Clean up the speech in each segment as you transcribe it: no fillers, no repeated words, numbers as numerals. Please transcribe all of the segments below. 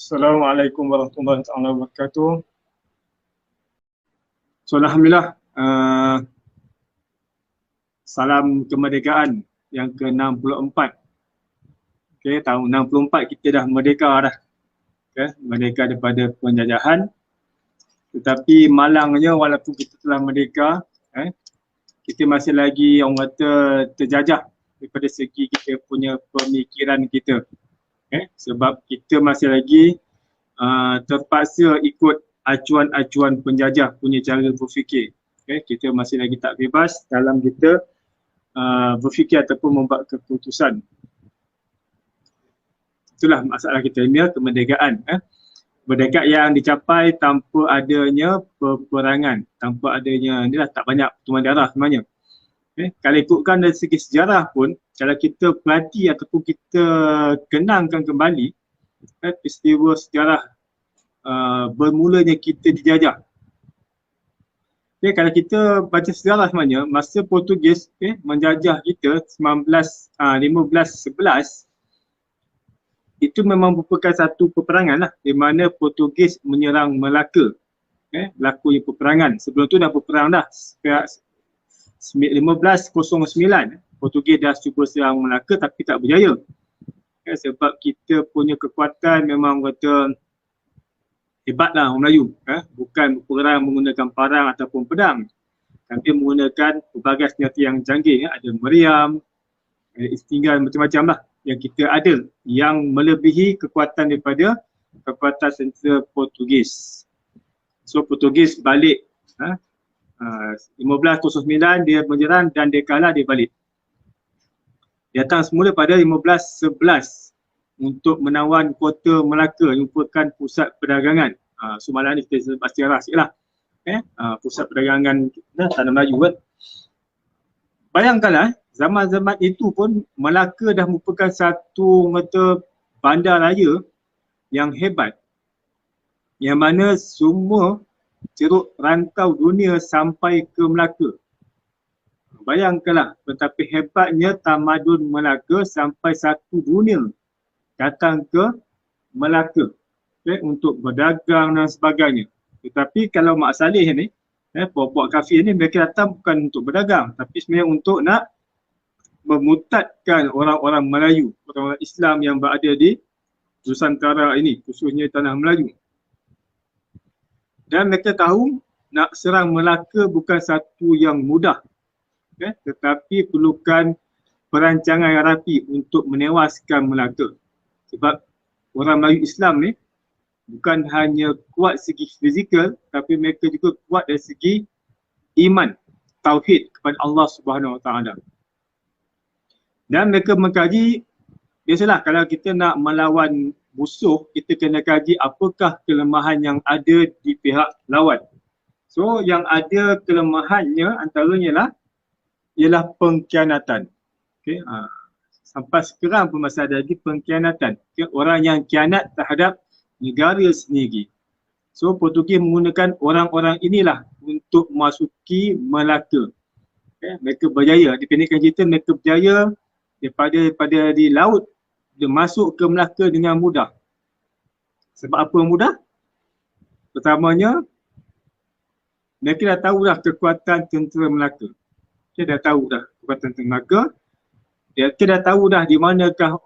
Assalamualaikum warahmatullahi wabarakatuh. So, Alhamdulillah, salam kemerdekaan yang ke-64. Okay, tahun 64 kita dah merdeka dah. Okay, merdeka daripada penjajahan. Tetapi malangnya walaupun kita telah merdeka, kita masih lagi orang kata terjajah daripada segi kita punya pemikiran kita. Sebab kita masih lagi terpaksa ikut acuan-acuan penjajah punya cara berfikir. Kita masih lagi tak bebas dalam kita berfikir ataupun membuat keputusan. Itulah masalah kita ni, kemerdekaan. Kemerdekaan yang dicapai tanpa adanya peperangan, tanpa adanya, inilah tak banyak pertumpahan darah sebenarnya. Kalau ikutkan dari segi sejarah pun, kalau kita perhati ataupun kita kenangkan kembali peristiwa sejarah bermulanya kita dijajah. Kalau kita baca sejarah sebenarnya, masa Portugis menjajah kita 1511, itu memang merupakan satu peperangan lah, di mana Portugis menyerang Melaka. Berlakunya peperangan. Sebelum tu dah berperang dah. 1509 Portugis dah cuba serang Melaka tapi tak berjaya. Sebab kita punya kekuatan memang kata hebatlah orang Melayu. Bukan berperang menggunakan parang ataupun pedang, tapi menggunakan pelbagai senjata yang canggih. Ada meriam, ada istinggal, macam-macam lah yang kita ada, yang melebihi kekuatan daripada kekuatan tentera Portugis. So Portugis balik 1509 dia menyerang dan dia kalah, dia balik. Dia datang semula pada 1511 untuk menawan kota Melaka yang merupakan pusat perdagangan. So malam ni kita pasti sejarah sikit lah. Pusat perdagangan tanah Melayu kan. Bayangkanlah zaman-zaman itu pun Melaka dah merupakan satu kata bandar raya yang hebat, yang mana semua ceruk rantau dunia sampai ke Melaka. Bayangkanlah betapa hebatnya tamadun Melaka sampai satu dunia datang ke Melaka untuk berdagang dan sebagainya. Tetapi kalau Mak Saleh ni, puak-puak kafir ni, mereka datang bukan untuk berdagang, tapi sebenarnya untuk nak memurtadkan orang-orang Melayu, orang-orang Islam yang berada di Nusantara ini, khususnya tanah Melayu. Dan mereka tahu nak serang Melaka bukan satu yang mudah, tetapi perlukan perancangan yang rapi untuk menewaskan Melaka. Sebab orang Melayu Islam ni bukan hanya kuat segi fizikal, tapi mereka juga kuat dari segi iman, tauhid kepada Allah Subhanahu Wa Taala. Dan mereka mengkaji, biasalah kalau kita nak melawan musuh, kita kena kaji apakah kelemahan yang ada di pihak lawan. So yang ada kelemahannya antaranya ialah pengkhianatan. Sampai sekarang pun masih ada lagi pengkhianatan. Orang yang khianat terhadap negara sendiri. So Portugis menggunakan orang-orang inilah untuk memasuki Melaka. Mereka berjaya, dipendekkan cerita mereka berjaya daripada di laut, dia masuk ke Melaka dengan mudah. Sebab apa mudah? Pertamanya, mereka dah tahu dah kekuatan tentera Melaka. Dia dah tahu dah kekuatan tentera Melaka. Dia dah tahu dah di manakah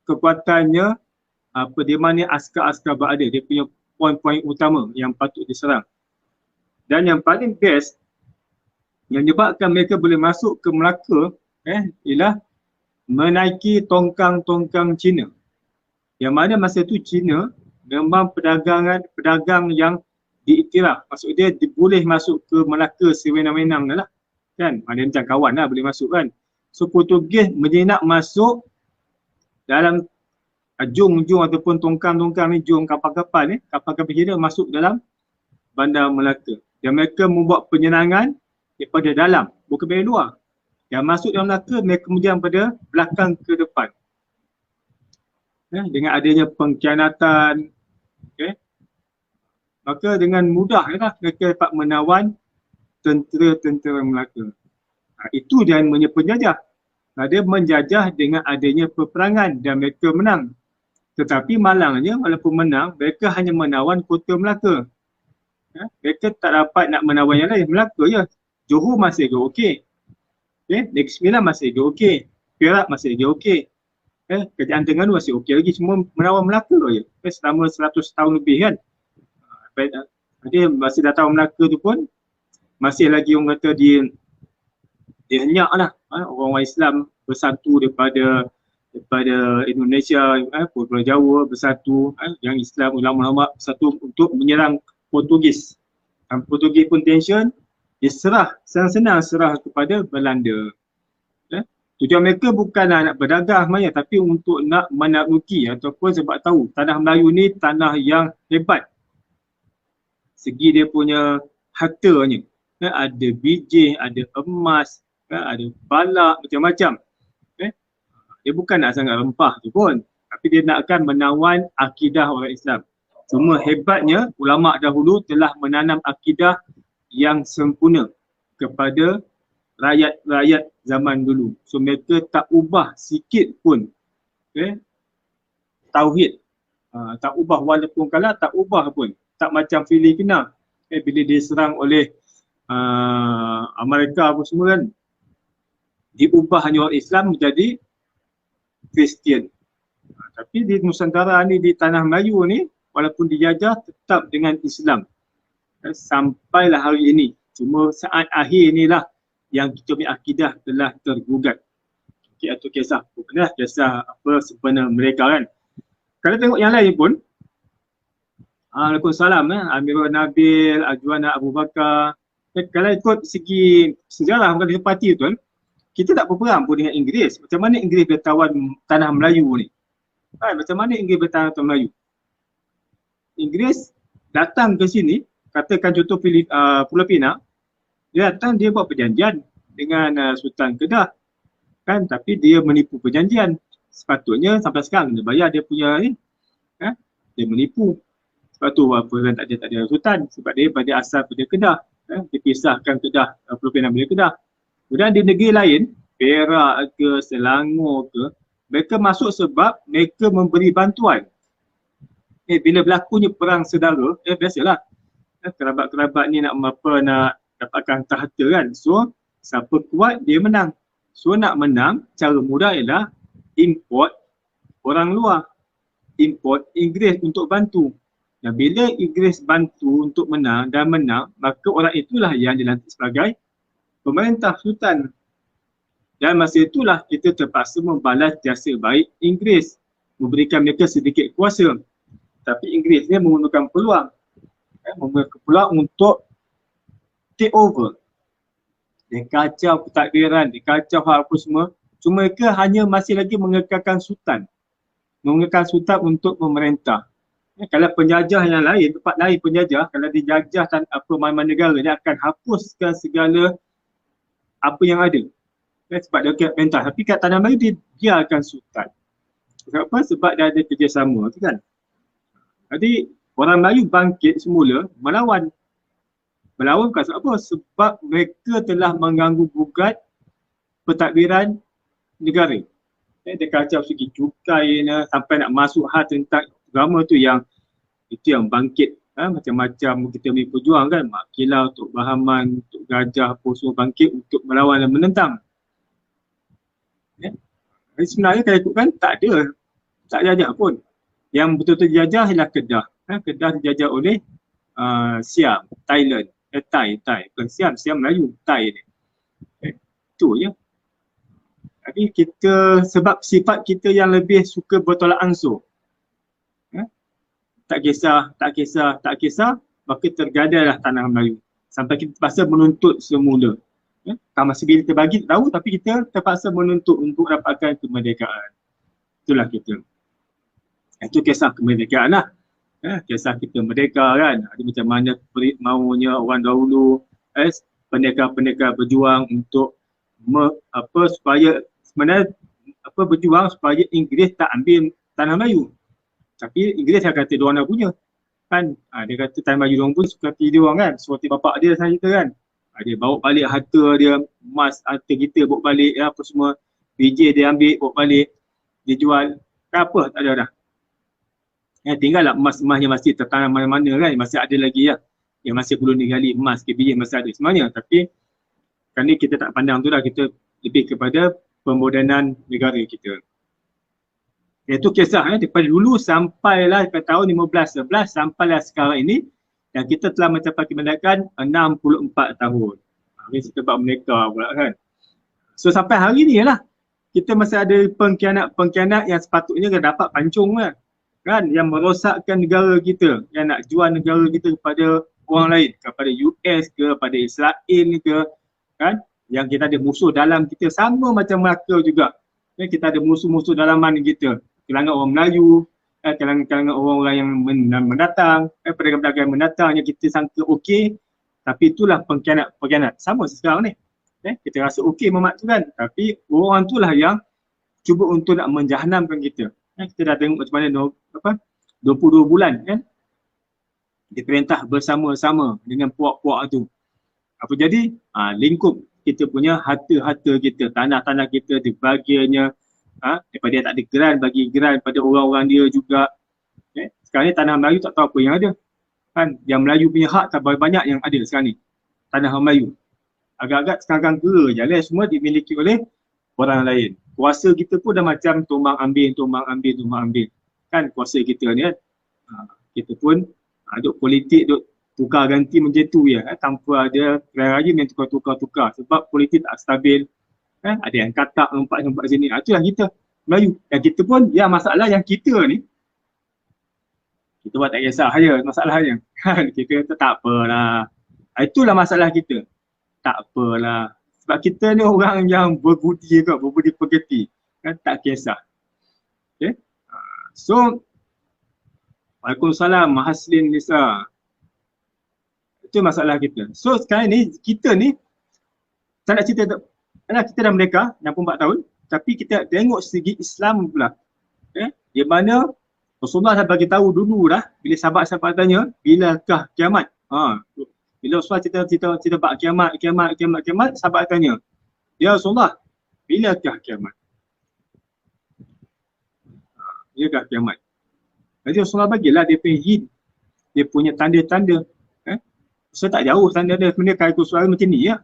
kekuatannya, di mana askar-askar berada, dia punya poin-poin utama yang patut diserang. Dan yang paling best, yang menyebabkan mereka boleh masuk ke Melaka, ialah menaiki tongkang-tongkang Cina. Yang mana masa tu Cina memang pedagang yang diiktiraf. Maksud dia boleh masuk ke Melaka sewenang-wenang lah. Kan? Ada macam kawan lah boleh masuk kan. So Portugis menyenak masuk dalam jung-jung ataupun tongkang-tongkang ni, jung kapal-kapal ni, kapal-kapal Cina masuk dalam bandar Melaka. Dan mereka membuat penyenangan daripada dalam, bukan dari luar. Yang masuk dalam Melaka, mereka kemudian pada belakang ke depan. Dengan adanya pengkhianatan, maka dengan mudah mereka dapat menawan tentera-tentera Melaka. Itu dia namanya penjajah. Dia menjajah dengan adanya peperangan dan mereka menang. Tetapi malangnya walaupun menang, mereka hanya menawan kota Melaka. Mereka tak dapat nak menawan yang lain. Melaka je. Johor masih lagi okey. Negeri Sembilan masih lagi okey. Perak masih lagi okey. Kerajaan Terengganu masih okey lagi. Semua menawan Melaka je. Selama 100 tahun lebih kan. Jadi masih datang Melaka tu pun masih lagi orang kata dihenyak lah. Orang-orang Islam bersatu daripada Indonesia, Pulau Jawa bersatu, yang Islam ulama-ulama bersatu untuk menyerang Portugis. Portugis pun tension, dia senang-senang serah kepada Belanda. Tujuan mereka bukanlah nak berdagang sebenarnya, tapi untuk nak menakluki ataupun sebab tahu tanah Melayu ni tanah yang hebat. Segi dia punya hartanya, ada biji, ada emas, ada balak, macam-macam. Dia bukan nak sangat rempah tu pun, tapi dia nakkan menawan akidah orang Islam. Cuma hebatnya ulama dahulu telah menanam akidah yang sempurna kepada rakyat-rakyat zaman dulu. So mereka tak ubah sikit pun tauhid. Tak ubah, walaupun kalau tak ubah pun. Tak macam Filipina. Bila diserang oleh Amerika apa semua kan, diubah hanya orang Islam menjadi Kristian. Tapi di Nusantara ni, di tanah Melayu ni, walaupun dijajah tetap dengan Islam. Sampailah hari ini. Cuma saat akhir inilah yang kita punya akidah telah tergugat. Atau kisah sebenarnya mereka kan. Kalau tengok yang lain pun, Waalaikumsalam, Amirul Nabil, Ajwana Abu Bakar. Kalau ikut segi sejarah bukan parti tu kan, kita tak berperang pun dengan Inggeris. Macam mana Inggeris bertawan tanah Melayu ni? Macam mana Inggeris bertawan tanah Melayu? Inggeris datang ke sini, katakan contoh Pulau Pinang, dia datang, dia buat perjanjian dengan Sultan Kedah. Kan, tapi dia menipu perjanjian. Sepatutnya sampai sekarang dia bayar dia punya ni. Dia menipu. Sebab tu apa tak ada Sultan. Sebab dia pada asal pada Kedah. Dipisahkan Kedah, Pulau Pinang dari Kedah. Kemudian di negeri lain, Perak ke, Selangor ke, mereka masuk sebab mereka memberi bantuan. Bila berlakunya perang saudara, biasalah. Kerabat-kerabat ni nak dapatkan tahta kan. So, siapa kuat, dia menang. So, nak menang, cara mudah ialah import orang luar. Import Inggeris untuk bantu. Dan bila Inggeris bantu untuk menang dan menang, maka orang itulah yang dilantik sebagai pemerintah sultan. Dan masa itulah kita terpaksa membalas jasa baik Inggeris, memberikan mereka sedikit kuasa. Tapi Inggeris ni menggunakan peluang. Menggunakan peluang untuk take over. Dia kacau pentadbiran, dia kacau hal apa semua. Cuma mereka hanya masih lagi mengekalkan sultan. Mengekalkan sultan untuk memerintah. Kalau penjajah yang lain, tempat lain penjajah, kalau dijajah mana-mana negara, dia akan hapuskan segala apa yang ada. Sebab dia kena perintah. Tapi kat tanah Melayu dia biarkan sultan. Sebab apa? Sebab dia ada kerjasama tu kan. Jadi orang Melayu bangkit semula melawan. Melawan bukan sebab apa? Sebab mereka telah mengganggu gugat pentadbiran negara. Dia kacau segi cukai sampai nak masuk hal tentang agama tu yang itu yang bangkit. Macam-macam kita boleh berjuang kan. Mak Kilau, Tok Bahaman, Tok Gajah, apa semua bangkit untuk melawan dan menentang. Sebenarnya kalau ikutkan tak jajah pun. Yang betul-betul dijajah ialah Kedah. Kedah dijajah oleh Siam, Thailand. Thai. Bukan Siam Melayu, Thai ni. Itu je. Tapi kita, sebab sifat kita yang lebih suka bertolak ansur. Tak kisah, maka tergadailah tanah Melayu. Sampai kita terpaksa menuntut semula. Masih bila terbagi tahu, tapi kita terpaksa menuntut untuk dapatkan kemerdekaan. Itulah kita. Itu kisah kemerdekaan lah. Kisah kita merdeka kan. Ada macam mana maunya orang dahulu, pendekar-pendekar berjuang untuk supaya sebenarnya berjuang supaya Inggeris tak ambil tanah Melayu. Tapi Inggeris dah kata diorang dah punya. Kan? Dia kata tanah Melayu diorang pun suka hati diorang kan. Seperti bapak dia saya cerita kan. Dia bawa balik harta dia, emas harta kita bawa balik apa semua. BJ dia ambil bawa balik. Dia jual. Kan apa? Tak ada dah. Tinggallah emas-emas yang masih tertanam mana-mana kan, masih ada lagi ya. Yang masih perlu digali emas ke biji masih ada sebenarnya. Tapi kan ni kita tak pandang tu lah, kita lebih kepada pemodenan negara kita. Itu kisah daripada dulu sampailah ke tahun 1511 sampailah sekarang ini, dan kita telah mencapai kemerdekaan 64 tahun. Ini sebab merdeka pula kan. So sampai hari ni lah kita masih ada pengkhianat-pengkhianat yang sepatutnya dapat pancung lah. Kan, yang merosakkan negara kita, yang nak jual negara kita kepada orang lain, kepada US ke, kepada Israel ke, kan, yang kita ada musuh dalam kita sama macam Melaka juga. Kita ada musuh-musuh dalaman kita, kalangan orang Melayu, kalangan orang-orang yang mendatang, pedagang-pedagang mendatang yang kita sangka okey, tapi itulah pengkhianat sama sekarang ni. Kita rasa okey memakzukan, tapi orang itulah yang cuba untuk nak menjahanamkan kita. Kita dah tengok macam mana 22 bulan kan, diperintah bersama-sama dengan puak-puak tu. Apa jadi? Lingkup kita punya harta-harta kita, tanah-tanah kita dibagiannya, daripada dia tak ada geran, bagi geran pada orang-orang dia juga. Sekarang ni tanah Melayu tak tahu apa yang ada. Kan, yang Melayu punya hak tak banyak yang ada sekarang ni. Tanah Melayu. Agak-agak sekarang je lah, semua dimiliki oleh orang lain. Kuasa kita pun dah macam tumbang ambil. Kan kuasa kita ni kan. Kita pun duk politik, duk tukar ganti macam tu ya. Tanpa ada rajin yang tukar. Sebab politik tak stabil. Ada yang katak nampak sini. Itulah kita Melayu. Dan kita pun ya masalah yang kita ni, kita buat tak kisah je masalahnya. Kita kata tak apalah. Itulah masalah kita. Tak apalah. Sebab kita ni orang yang berbudi pekerti. Kan, tak kisah. Okay. So, Waalaikumsalam, Mahaslin Nisa. Itu masalah kita. So, sekarang ni, kita ni, saya nak cerita, kita dah merdeka, 64 tahun, tapi kita tengok segi Islam pula. Okay. Di mana Rasulullah dah bagi tahu dulu dah, bila sahabat-sahabat tanya, bilakah kiamat? Bila Rasulullah cerita bab kiamat, sahabat tanya, ya Rasulullah, bilakah kiamat? Bilakah kiamat? Jadi Rasulullah bagilah dia punya hint, dia punya tanda-tanda. So tak jauh tanda dia, sebenarnya kalau suara macam ni ya.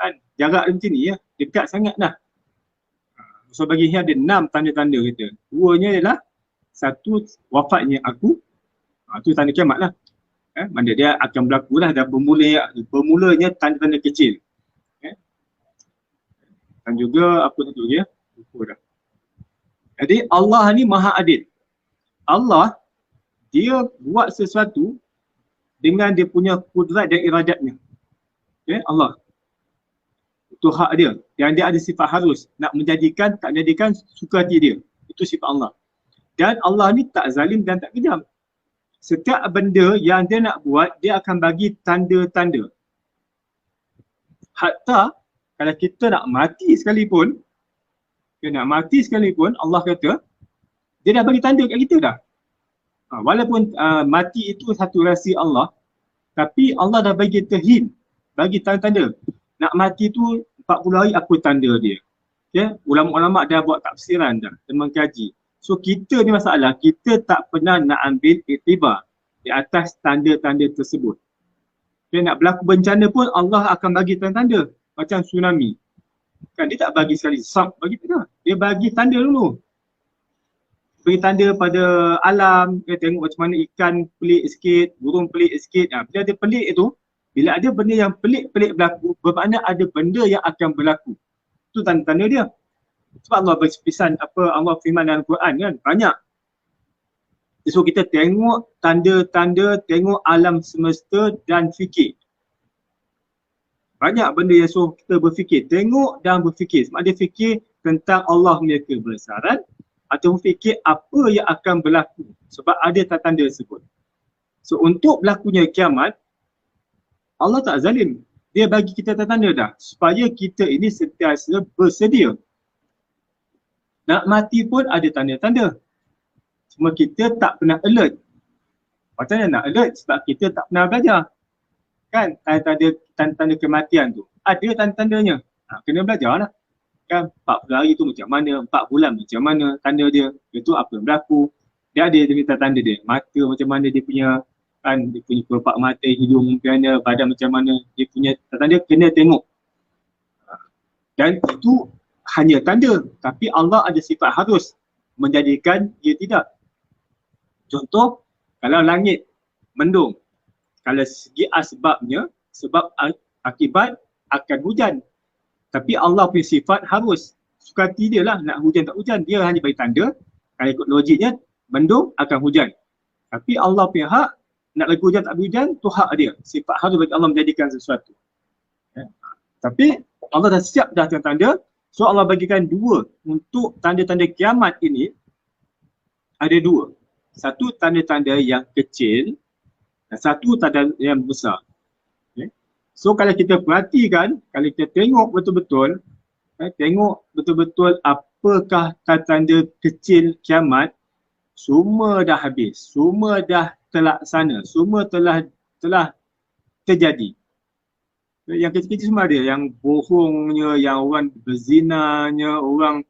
Kan, jarak dia macam ni ya, dekat sangat dah. So bagi hint ada 6 tanda-tanda kita. 2-nya ialah, 1 wafatnya aku, itu tanda kiamat lah. Mana dia akan berlaku lah, dan bermulanya tanda-tanda kecil. Dan juga apa tu dia? Lupa dah. Jadi Allah ni maha adil. Allah, dia buat sesuatu dengan dia punya kudrat dan iradatnya. Allah. Itu hak dia. Dan dia ada sifat harus. Nak menjadikan, tak menjadikan, suka hati dia. Itu sifat Allah. Dan Allah ni tak zalim dan tak kejam. Setiap benda yang dia nak buat, dia akan bagi tanda-tanda. Hatta kalau kita nak mati sekalipun, Allah kata, dia dah bagi tanda kat kita dah. Walaupun mati itu satu rahsia Allah, tapi Allah dah bagi kita hint, bagi tanda-tanda. Nak mati tu 40 hari apa tanda dia. Ulama-ulama dah buat tafsiran dah, dan mengkaji. So kita ni masalah, kita tak pernah nak ambil iktibar di atas tanda-tanda tersebut. Nak berlaku bencana pun Allah akan bagi tanda-tanda. Macam tsunami. Kan dia tak bagi sekali sap bagi tanda. Dia bagi tanda dulu. Bagi tanda pada alam, tengok macam mana ikan pelik sikit, burung pelik sikit. Bila ada pelik itu, bila ada benda yang pelik-pelik berlaku, bermakna ada benda yang akan berlaku. Itu tanda-tanda dia. Sebab Allah berpesan Allah firman dalam Quran kan, banyak. So kita tengok tanda-tanda, tengok alam semesta dan fikir. Banyak benda yang suruh kita berfikir, tengok dan berfikir. Sebab dia fikir tentang Allah punya kebesaran atau fikir apa yang akan berlaku. Sebab ada tanda tersebut. So untuk berlakunya kiamat, Allah tak zalim. Dia bagi kita tanda dah supaya kita ini sentiasa bersedia. Nak mati pun ada tanda-tanda. Cuma kita tak pernah alert. Macam mana nak alert? Sebab kita tak pernah belajar. Kan tanda-tanda kematian tu. Ada tanda-tandanya. Kena belajar lah. Kan 40 hari tu macam mana, 4 bulan macam mana tanda dia. Itu apa yang berlaku. Dia ada dia minta tanda dia. Mata macam mana dia punya, kan, dia punya kelopak mata, hidung macam mana, badan macam mana, dia punya tanda kena tengok. Dan itu hanya tanda, tapi Allah ada sifat harus menjadikan dia tidak. Contoh, kalau langit mendung, kalau segi asbabnya, sebab akibat akan hujan. Tapi Allah punya sifat harus. Suka hati dia lah nak hujan tak hujan. Dia hanya bagi tanda. Kalau ikut logiknya, mendung akan hujan. Tapi Allah punya hak, nak bagi hujan tak hujan, tu hak dia. Sifat harus bagi Allah menjadikan sesuatu. Tapi Allah dah siap dah tanda. So Allah bagikan dua. Untuk tanda-tanda kiamat ini, ada dua. Satu tanda-tanda yang kecil, dan satu tanda yang besar. So kalau kita perhatikan, kalau kita tengok betul-betul, tengok betul-betul apakah tanda kecil kiamat, semua dah habis, semua dah terlaksana, semua telah terjadi. Yang kecil-kecil semua ada, yang bohongnya, yang orang berzinanya, orang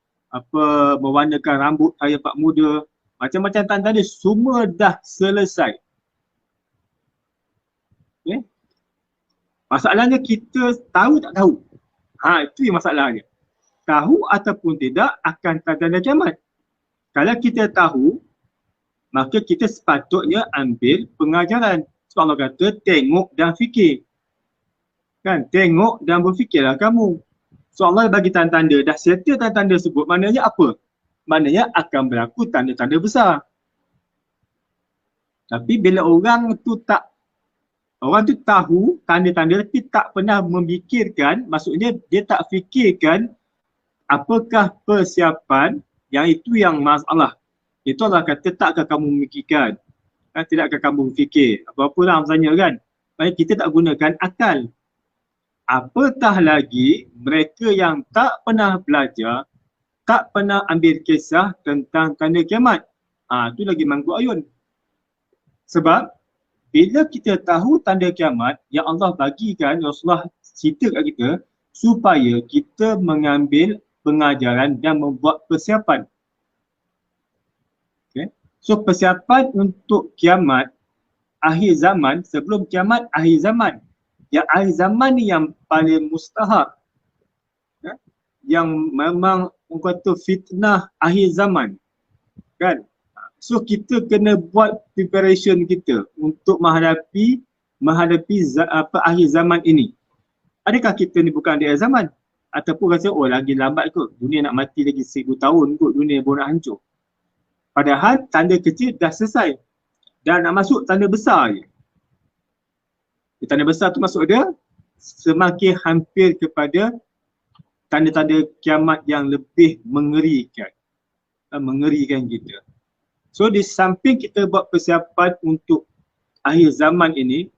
mewarnakan rambut kaya pak muda, macam-macam tanda dia semua dah selesai. Okay? Masalahnya kita tahu tak tahu. Itu yang masalahnya. Tahu ataupun tidak akan tanda kiamat. Kalau kita tahu, maka kita sepatutnya ambil pengajaran. Sebab Allah kata tengok dan fikir. Kan? Tengok dan berfikirlah kamu. So Allah bagi tanda-tanda, dah settle tanda-tanda sebut, maknanya apa? Maknanya akan berlaku tanda-tanda besar. Tapi bila orang tu tahu tanda-tanda tapi tak pernah memikirkan, maksudnya dia tak fikirkan apakah persiapan, yang itu yang masalah. Itu Allah kata takkah kamu memikirkan, tidakkah kamu fikir, apa-apa lah misalnya kan. Maksudnya kita tak gunakan akal. Apatah lagi mereka yang tak pernah belajar, tak pernah ambil kisah tentang tanda kiamat. Itu lagi mangkuk ayun. Sebab bila kita tahu tanda kiamat yang Allah bagikan, Rasulullah cerita kat kita, supaya kita mengambil pengajaran dan membuat persiapan. Okay. So persiapan untuk kiamat, akhir zaman, sebelum kiamat, akhir zaman. Yang akhir zaman ni yang paling mustahak. Yang memang orang kata fitnah akhir zaman. Kan? So kita kena buat preparation kita untuk menghadapi akhir zaman ini. Adakah kita ni bukan di akhir zaman? Ataupun rasa lagi lambat kot, dunia nak mati lagi 1000 tahun kot, dunia pun nak hancur. Padahal tanda kecil dah selesai. Dan nak masuk tanda besar je. Tanda besar tu maksud dia semakin hampir kepada tanda-tanda kiamat yang lebih mengerikan. Mengerikan kita. So di samping kita buat persiapan untuk akhir zaman ini,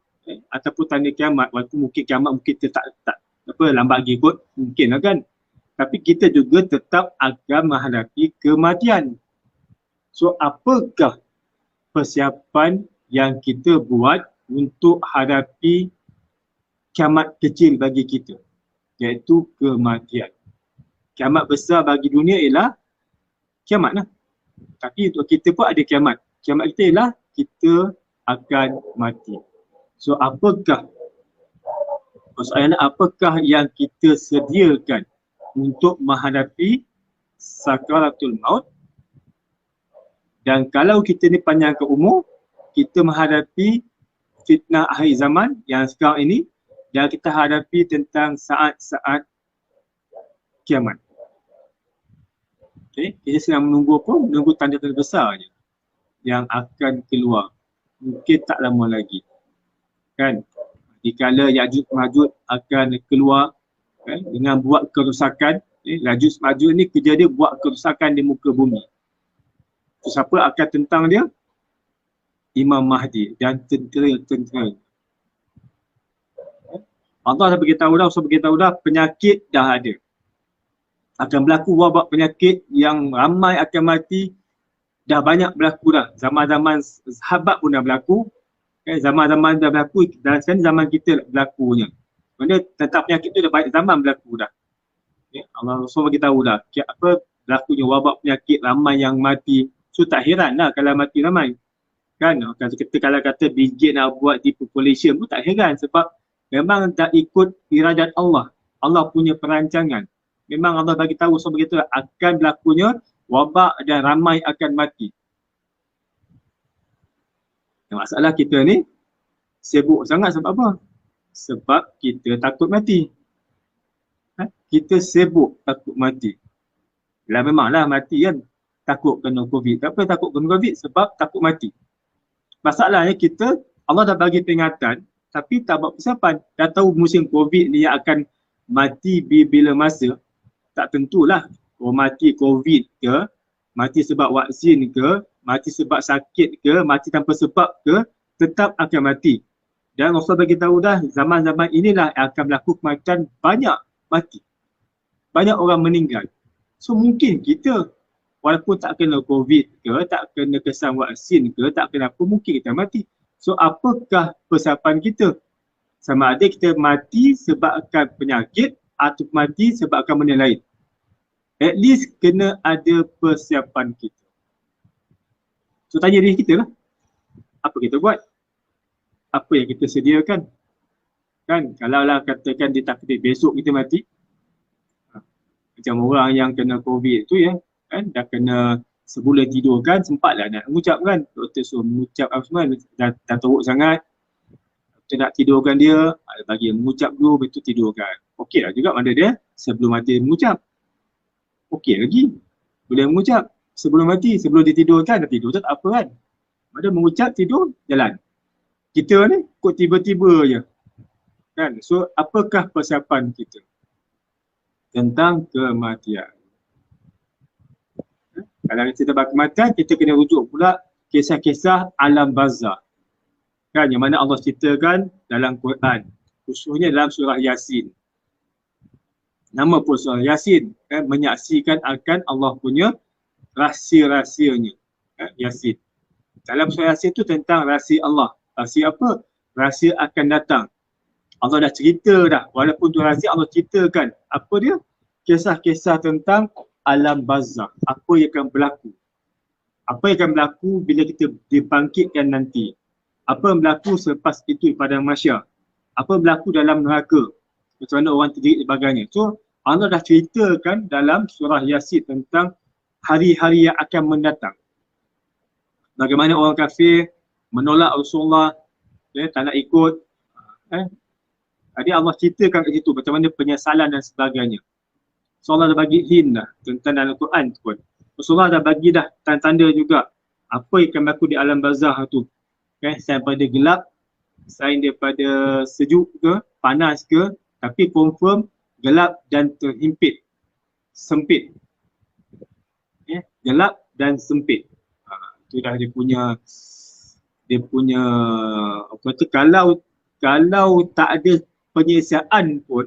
ataupun tanda kiamat, waktu mungkin kiamat mungkin kita tak lambat lagi kot, mungkin lah kan. Tapi kita juga tetap akan menghadapi kematian. So apakah persiapan yang kita buat untuk hadapi kiamat kecil bagi kita, iaitu kematian. Kiamat besar bagi dunia ialah kiamat lah. Tapi untuk kita pun ada kiamat. Kiamat kita ialah kita akan mati. So apakah yang kita sediakan untuk menghadapi sakaratul maut? Dan kalau kita ni panjangkan umur, kita menghadapi fitnah akhir zaman yang sekarang ini, dan kita hadapi tentang saat-saat kiamat. Okay. Kita sedang menunggu apa? Menunggu tanda-tanda besar je yang akan keluar. Mungkin tak lama lagi. Kan? Dikala Ya'juj Ma'juj akan keluar, kan? Dengan buat kerosakan. Ya'juj Ma'juj ni kerja dia buat kerosakan di muka bumi. So, siapa akan tentang dia? Imam Mahdi dan tentera-tentera. Allah dah beritahu dah penyakit dah ada. Akan berlaku wabak penyakit yang ramai akan mati, dah banyak berlaku dah. Zaman-zaman sahabat pun dah berlaku, zaman-zaman dah berlaku, dan sekarang zaman kita berlakunya. Maksudnya tentang penyakit tu dah banyak zaman berlaku dah. Allah Rasul beritahu dah, berlakunya wabak penyakit, ramai yang mati. So tak heran lah kalau mati ramai. Kan, kalau kata Bill Gates nak buat depopulation pun tak heran sebab memang tak ikut iradat Allah. Allah punya perancangan. Memang Allah bagi tahu sebegitu akan berlakunya wabak dan ramai akan mati. Masalah kita ni sibuk sangat sebab apa? Sebab kita takut mati. Kita sibuk takut mati. Memanglah mati kan. Takut kena COVID. Tak apa takut kena COVID sebab takut mati. Masalahnya kita, Allah dah bagi peringatan tapi tak buat persiapan. Dah tahu musim COVID ni yang akan mati bila masa. Tak tentulah. Mati COVID ke, mati sebab vaksin ke, mati sebab sakit ke, mati tanpa sebab ke, tetap akan mati. Dan Rasul bagi tahu dah zaman-zaman inilah yang akan berlaku kematian banyak mati. Banyak orang meninggal. So mungkin kita walaupun tak kena COVID ke, tak kena kesan vaksin ke, tak kena apa, mungkin kita mati. So apakah persiapan kita? Sama ada kita mati sebabkan penyakit atau mati sebabkan benda lain. At least kena ada persiapan kita. So tanya diri kita lah. Apa kita buat? Apa yang kita sediakan? Kan kalaulah katakan ditakdir besok kita mati. Macam orang yang kena COVID tu ya, kan dah kena sebulan tidur kan, sempatlah nak mengucap kan. Doktor suruh mengucap apa semua, dah teruk sangat. Kita nak tidurkan dia, bagi mengucap dulu, betul tidurkan. Okey lah juga mana dia, sebelum mati mengucap. Okey lagi, boleh mengucap. Sebelum mati, sebelum dia tidurkan, dah tidur tak apa kan. Ada mengucap, tidur, jalan. Kita ni kok tiba-tiba je. Kan? So apakah persiapan kita tentang kematian? Kalau kita bab kematian, kita kena rujuk pula kisah-kisah alam barzakh. Kan, yang mana Allah ceritakan dalam Quran. Khususnya dalam surah Yasin. Nama pun surah Yasin. Kan, menyaksikan akan Allah punya rahsia-rahsianya. Kan, Yasin. Dalam surah Yasin tu tentang rahsia Allah. Rahsia apa? Rahsia akan datang. Allah dah cerita dah. Walaupun tu rahsia, Allah ceritakan. Apa dia? Kisah-kisah tentang alam barzakh. Apa yang akan berlaku? Apa yang akan berlaku bila kita dibangkitkan nanti? Apa yang berlaku selepas itu pada mahsyar? Apa yang berlaku dalam neraka? Macam mana orang terjerit dan sebagainya. So Allah dah ceritakan dalam surah Yasin tentang hari-hari yang akan mendatang. Bagaimana orang kafir menolak Rasulullah, tak nak ikut. Jadi Allah ceritakan kat situ macam mana penyesalan dan sebagainya. So Allah dah bagi hint dah tentang dalam Quran tu pun. Rasulullah dah bagi dah tanda-tanda juga apa yang akan berlaku di alam barzakh tu. Selain daripada gelap, selain daripada sejuk ke, panas ke, tapi confirm gelap dan terhimpit, sempit. Gelap dan sempit. Itu dah dia punya apa kata, kalau tak ada penyelesaian pun,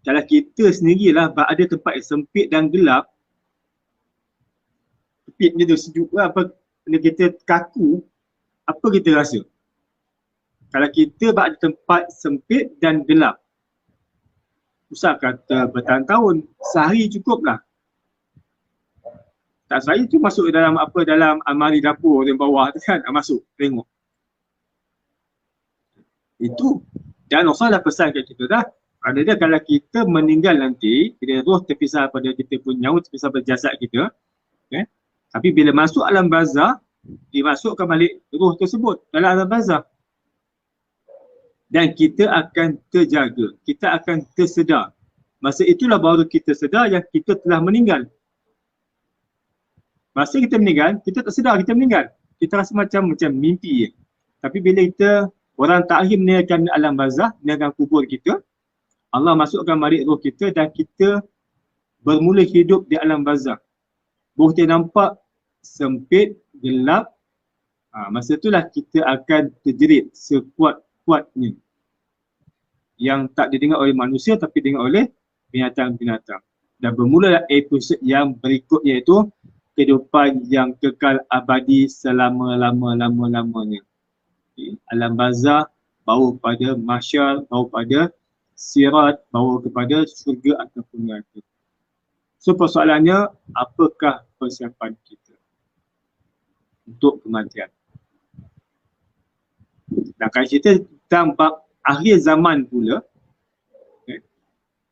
kalau kita sendirilah ada tempat yang sempit dan gelap, sempitnya tu sejuk lah, apa kita kaku, apa kita rasa? Kalau kita ada tempat sempit dan gelap, usah kata bertahun-tahun, sehari cukuplah. Tak, sehari tu masuk dalam apa, dalam almari dapur yang bawah tu kan, masuk, tengok. Itu. Dan Rasul dah pesan kat kita dah, ada dia kalau kita meninggal nanti, bila roh terpisah pada kita punya nyawa, terpisah pada jasad kita, tapi bila masuk alam barzakh, dimasukkan balik roh tersebut dalam alam barzakh. Dan kita akan terjaga, kita akan tersedar. Masa itulah baru kita sedar yang kita telah meninggal. Masa kita meninggal, kita tak sedar kita meninggal. Kita rasa macam mimpi je. Tapi bila kita, orang terakhir meninggalkan alam barzakh, meninggalkan kubur kita, Allah masukkan balik roh kita dan kita bermula hidup di alam barzakh. Baru kita nampak sempit, gelap. Masa itulah kita akan terjerit sekuat-kuatnya. Yang tak didengar oleh manusia tapi didengar oleh binatang-binatang. Dan bermula episod yang berikut, iaitu kehidupan yang kekal abadi selama-lama-lama-lamanya. Alam barzakh bawa pada mahsyar, bawa pada sirat, bawa kepada syurga ataupun neraka. So persoalannya, apakah persiapan kita untuk kematian. Dan kalau kita tentang bab akhir zaman pula,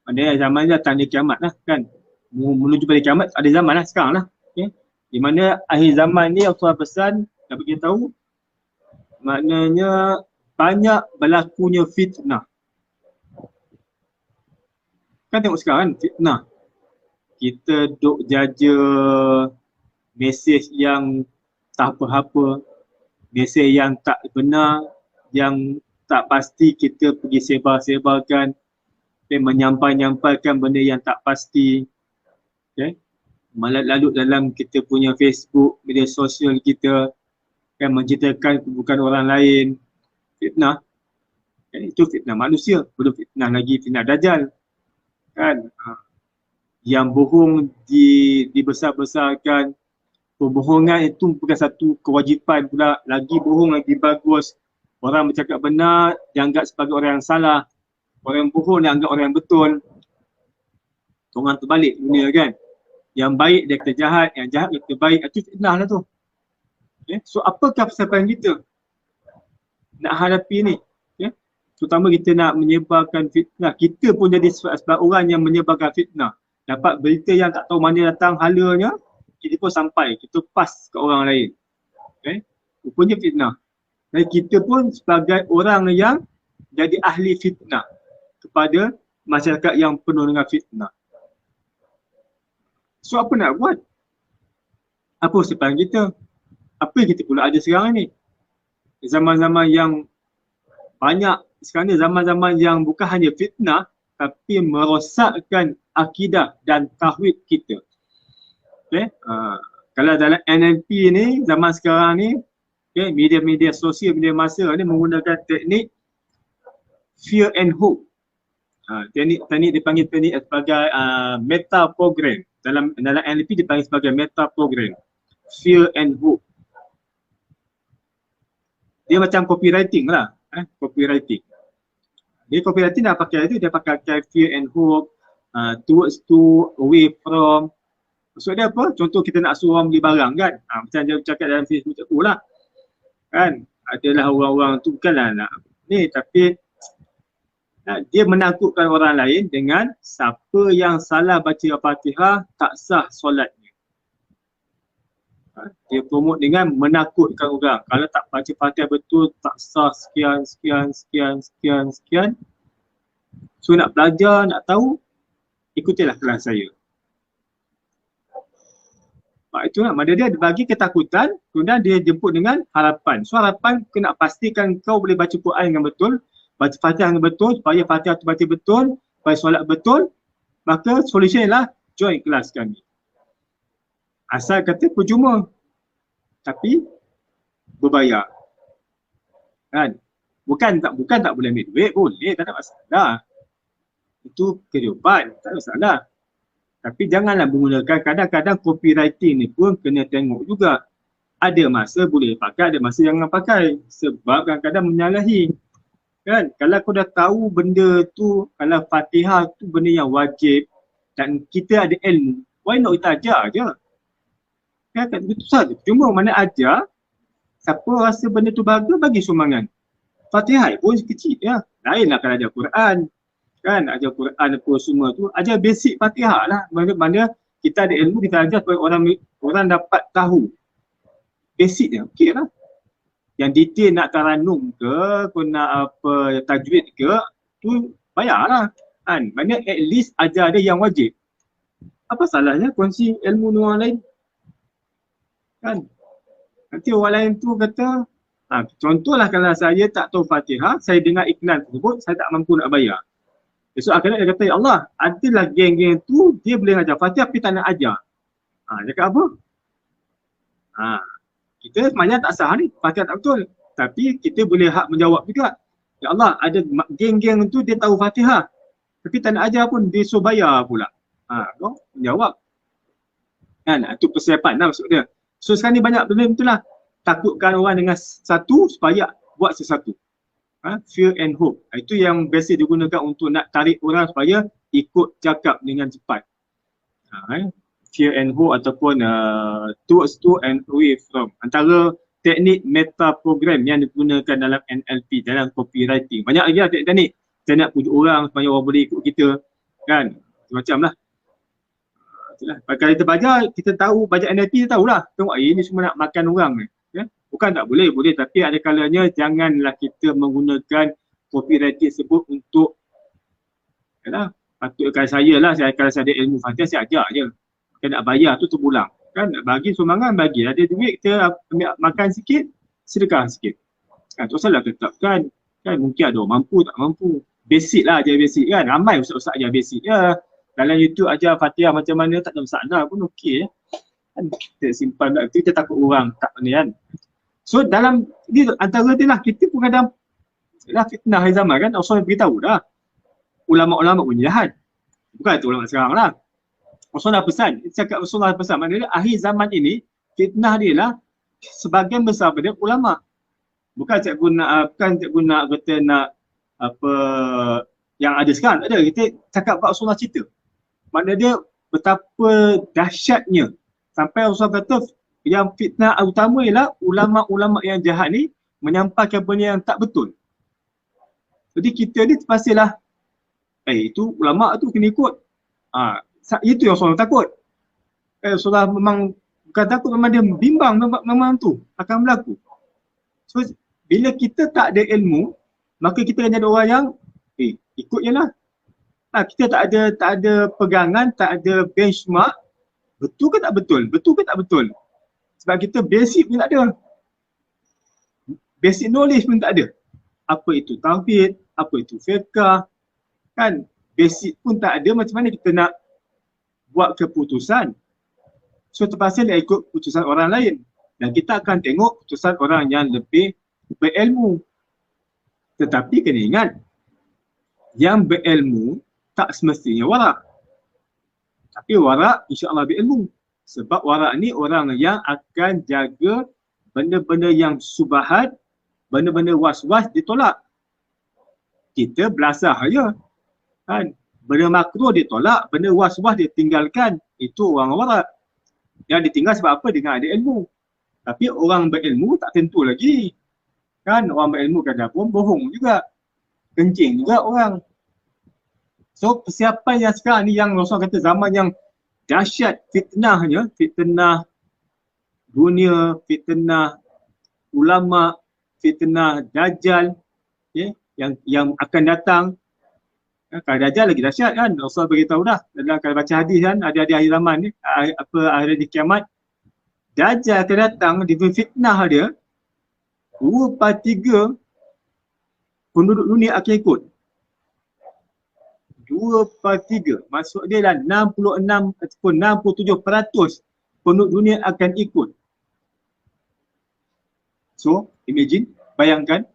maknanya zaman dah tanda kiamat lah kan. Menuju pada kiamat ada zaman lah sekarang lah. Di mana akhir zaman ni Allah pesan dan beritahu maknanya banyak berlakunya fitnah. Kan tengok sekarang fitnah. Kita duk jaja mesej yang tak apa-apa, mesej yang tak benar, yang tak pasti kita pergi sebar-sebarkan dan menyampaikan benda yang tak pasti. Lalu dalam kita punya Facebook, media sosial kita kan menceritakan keburukan orang lain. Fitnah. Itu fitnah manusia, belum fitnah lagi fitnah dajjal. Kan? Yang bohong dibesar-besarkan. Pembohongan itu bukan satu kewajipan pula, lagi bohong lagi bagus. Orang bercakap benar dianggap sebagai orang yang salah, orang yang bohong dianggap orang yang betul. Orang terbalik dunia kan. Yang baik dia kata jahat, yang jahat dia kata baik, itu fitnah lah tu. So apakah persiapan kita nak hadapi ni? Terutama kita nak menyebarkan fitnah, kita pun jadi sebab orang yang menyebarkan fitnah. Dapat berita yang tak tahu mana datang halanya, kita pun sampai, kita pas ke orang lain. Rupanya fitnah. Dan kita pun sebagai orang yang jadi ahli fitnah kepada masyarakat yang penuh dengan fitnah. So apa nak buat? Apa persiapan kita? Apa yang kita pula ada sekarang ni? Zaman-zaman yang banyak, sekarang ni zaman-zaman yang bukan hanya fitnah tapi merosakkan akidah dan tauhid kita. Kalau dalam NLP ni, zaman sekarang ni, media-media sosial, media masa ni menggunakan teknik fear and hope. Teknik dipanggil teknik sebagai meta program. Dalam NLP dipanggil sebagai meta program. Fear and hope. Dia macam copywriting lah. Copywriting. Dia copywriting dah pakai itu, dia pakai fear and hope, towards to, away from. Maksud dia apa? Contoh kita nak suruh orang beli barang kan. Macam dia cakap dalam Facebook tu lah. Kan? Adalah orang-orang tu bukanlah nak ni, tapi dia menakutkan orang lain dengan siapa yang salah baca Al-Fatihah tak sah solatnya. Dia promote dengan menakutkan orang. Kalau tak baca Fatihah betul, tak sah sekian. So nak belajar, nak tahu, ikutilah kelas saya. Itulah, mana dia bagi ketakutan, kemudian dia jemput dengan harapan. So harapan kena pastikan kau boleh baca Quran dengan betul, baca Fatihah dengan betul, supaya Fatihah tu baca betul, supaya solat betul, maka solution ialah join kelas kami. Asal kata percuma, tapi berbayar. Kan? Bukan tak boleh ambil duit, boleh, tak ada masalah. Itu kehidupan, tak ada masalah. Tapi janganlah menggunakan, kadang-kadang copywriting ni pun kena tengok juga. Ada masa boleh pakai, ada masa jangan pakai. Sebab kadang-kadang menyalahi. Kan? Kalau kau dah tahu benda tu, kalau Fatihah tu benda yang wajib dan kita ada ilmu, why not kita ajar je? Kan? Itu saja. Cuma mana ajar, siapa rasa benda tu bagus, bagi sumbangan. Fatihah pun kecil ya. Lainlah kalau ada Quran. Kan, ajar Quran apa semua tu, ajar basic Fatihah lah. Mana kita ada ilmu, kita ajar supaya orang dapat tahu basic dia, okey lah. Yang detail nak taranum ke, kau nak apa tajwid ke, tu bayar lah. Kan, mana at least ajar dia yang wajib. Apa salahnya kongsi ilmu dengan orang lain? Kan, nanti orang lain tu kata, contohlah kalau saya tak tahu Fatihah, saya dengar iklan tersebut, saya tak mampu nak bayar. Besok akhirat dia kata, ya Allah, adalah geng-geng tu, dia boleh ajar Fatihah tapi tak nak ajar. Cakap apa? Kita sebenarnya tak sah ni, Fatihah tak betul. Tapi kita boleh hak menjawab juga. Ya Allah, ada geng-geng tu dia tahu Fatihah. Tapi tak nak ajar pun, dia suruh bayar pula. Kau menjawab. Kan, itu persiapan lah maksud dia. So sekarang ni banyak benda betul lah. Takutkan orang dengan satu supaya buat sesuatu. Fear and hope. Itu yang biasa digunakan untuk nak tarik orang supaya ikut cakap dengan cepat. fear and hope ataupun towards to and away from. Antara teknik meta program yang digunakan dalam NLP, dalam copywriting. Banyak lagi lah teknik. Kita nak pujuk orang supaya orang boleh ikut kita, kan? Macam lah. Kalau kita belajar, kita tahu, belajar NLP kita tahulah. Tengok ini semua nak makan orang ni. Ya? Bukan tak boleh, boleh. Tapi ada kalanya janganlah kita menggunakan copywriting tersebut untuk, yalah, patut kalau saya lah, kalau saya ada ilmu fantastik, saya ajar je. Kalau nak bayar tu terpulang. Kan nak bagi sumbangan, bagi. Ada duit, kita ambil makan sikit, sedekah sikit. Kan tak salah tetapkan. Kan mungkin ada orang mampu, tak mampu. Basic lah, ajar basic kan. Ramai ustaz-ustaz ajar basic ya. Dalam YouTube ajar Fatihah macam mana, tak ada masalah pun okey. Kan kita simpan kat kita takut orang tak ni kan. So dalam ni antara dia lah, kita pun kadang lah fitnah hari zaman kan. Rasulullah beritahu dah. Ulama-ulama pun jahat. Bukan tu ulama sekarang lah. Rasulullah pesan, cakap Rasulullah pesan, maknanya akhir zaman ini fitnah dia lah sebagian besar pada ulama. Bukan cikgu nak kata nak apa yang ada sekarang, tak ada. Kita cakap Pak Rasulullah cerita. Maknanya dia betapa dahsyatnya sampai Rasulullah kata yang fitnah utama ialah ulama-ulama yang jahat ni menyampaikan benda yang tak betul. Jadi kita ni terpastilah itu ulama tu kena ikut. Itu yang Rasulullah takut. Rasulullah memang bukan takut, memang dia bimbang memang tu akan berlaku. So bila kita tak ada ilmu, maka kita akan jadi orang yang ikut je lah. Kita tak ada pegangan, tak ada benchmark. Betul ke tak betul? Betul ke tak betul? Sebab kita basic pun tak ada. Basic knowledge pun tak ada. Apa itu tauhid, apa itu fiqh, kan? Basic pun tak ada, macam mana kita nak buat keputusan? So terpaksa nak ikut keputusan orang lain. Dan kita akan tengok keputusan orang yang lebih berilmu. Tetapi kena ingat, yang berilmu tak semestinya warak. Tapi warak insya-Allah berilmu. Sebab warak ni orang yang akan jaga benda-benda yang subahat, benda-benda was-was ditolak. Kita belasah je. Kan? Benda makruh ditolak, benda was-was dia tinggalkan. Itu orang warak. Yang ditinggal sebab apa? Dengan ada ilmu. Tapi orang berilmu tak tentu lagi. Kan orang berilmu kadang-kadang bohong juga. Kencing juga orang. So persiapan yang sekarang ni yang Rasulullah kata zaman yang dahsyat fitnahnya, fitnah dunia, fitnah ulama, fitnah dajjal, yang akan datang. Kalau dajjal lagi dahsyat kan, Rasulullah beritahu dah dalam kalau baca hadis kan, ada akhir zaman ni, akhir kiamat, dajjal akan datang, dia fitnah dia 2/3 penduduk dunia akan ikut. 2/3, maksud dia lah 66 ataupun 67% penduduk dunia akan ikut. So, imagine, bayangkan,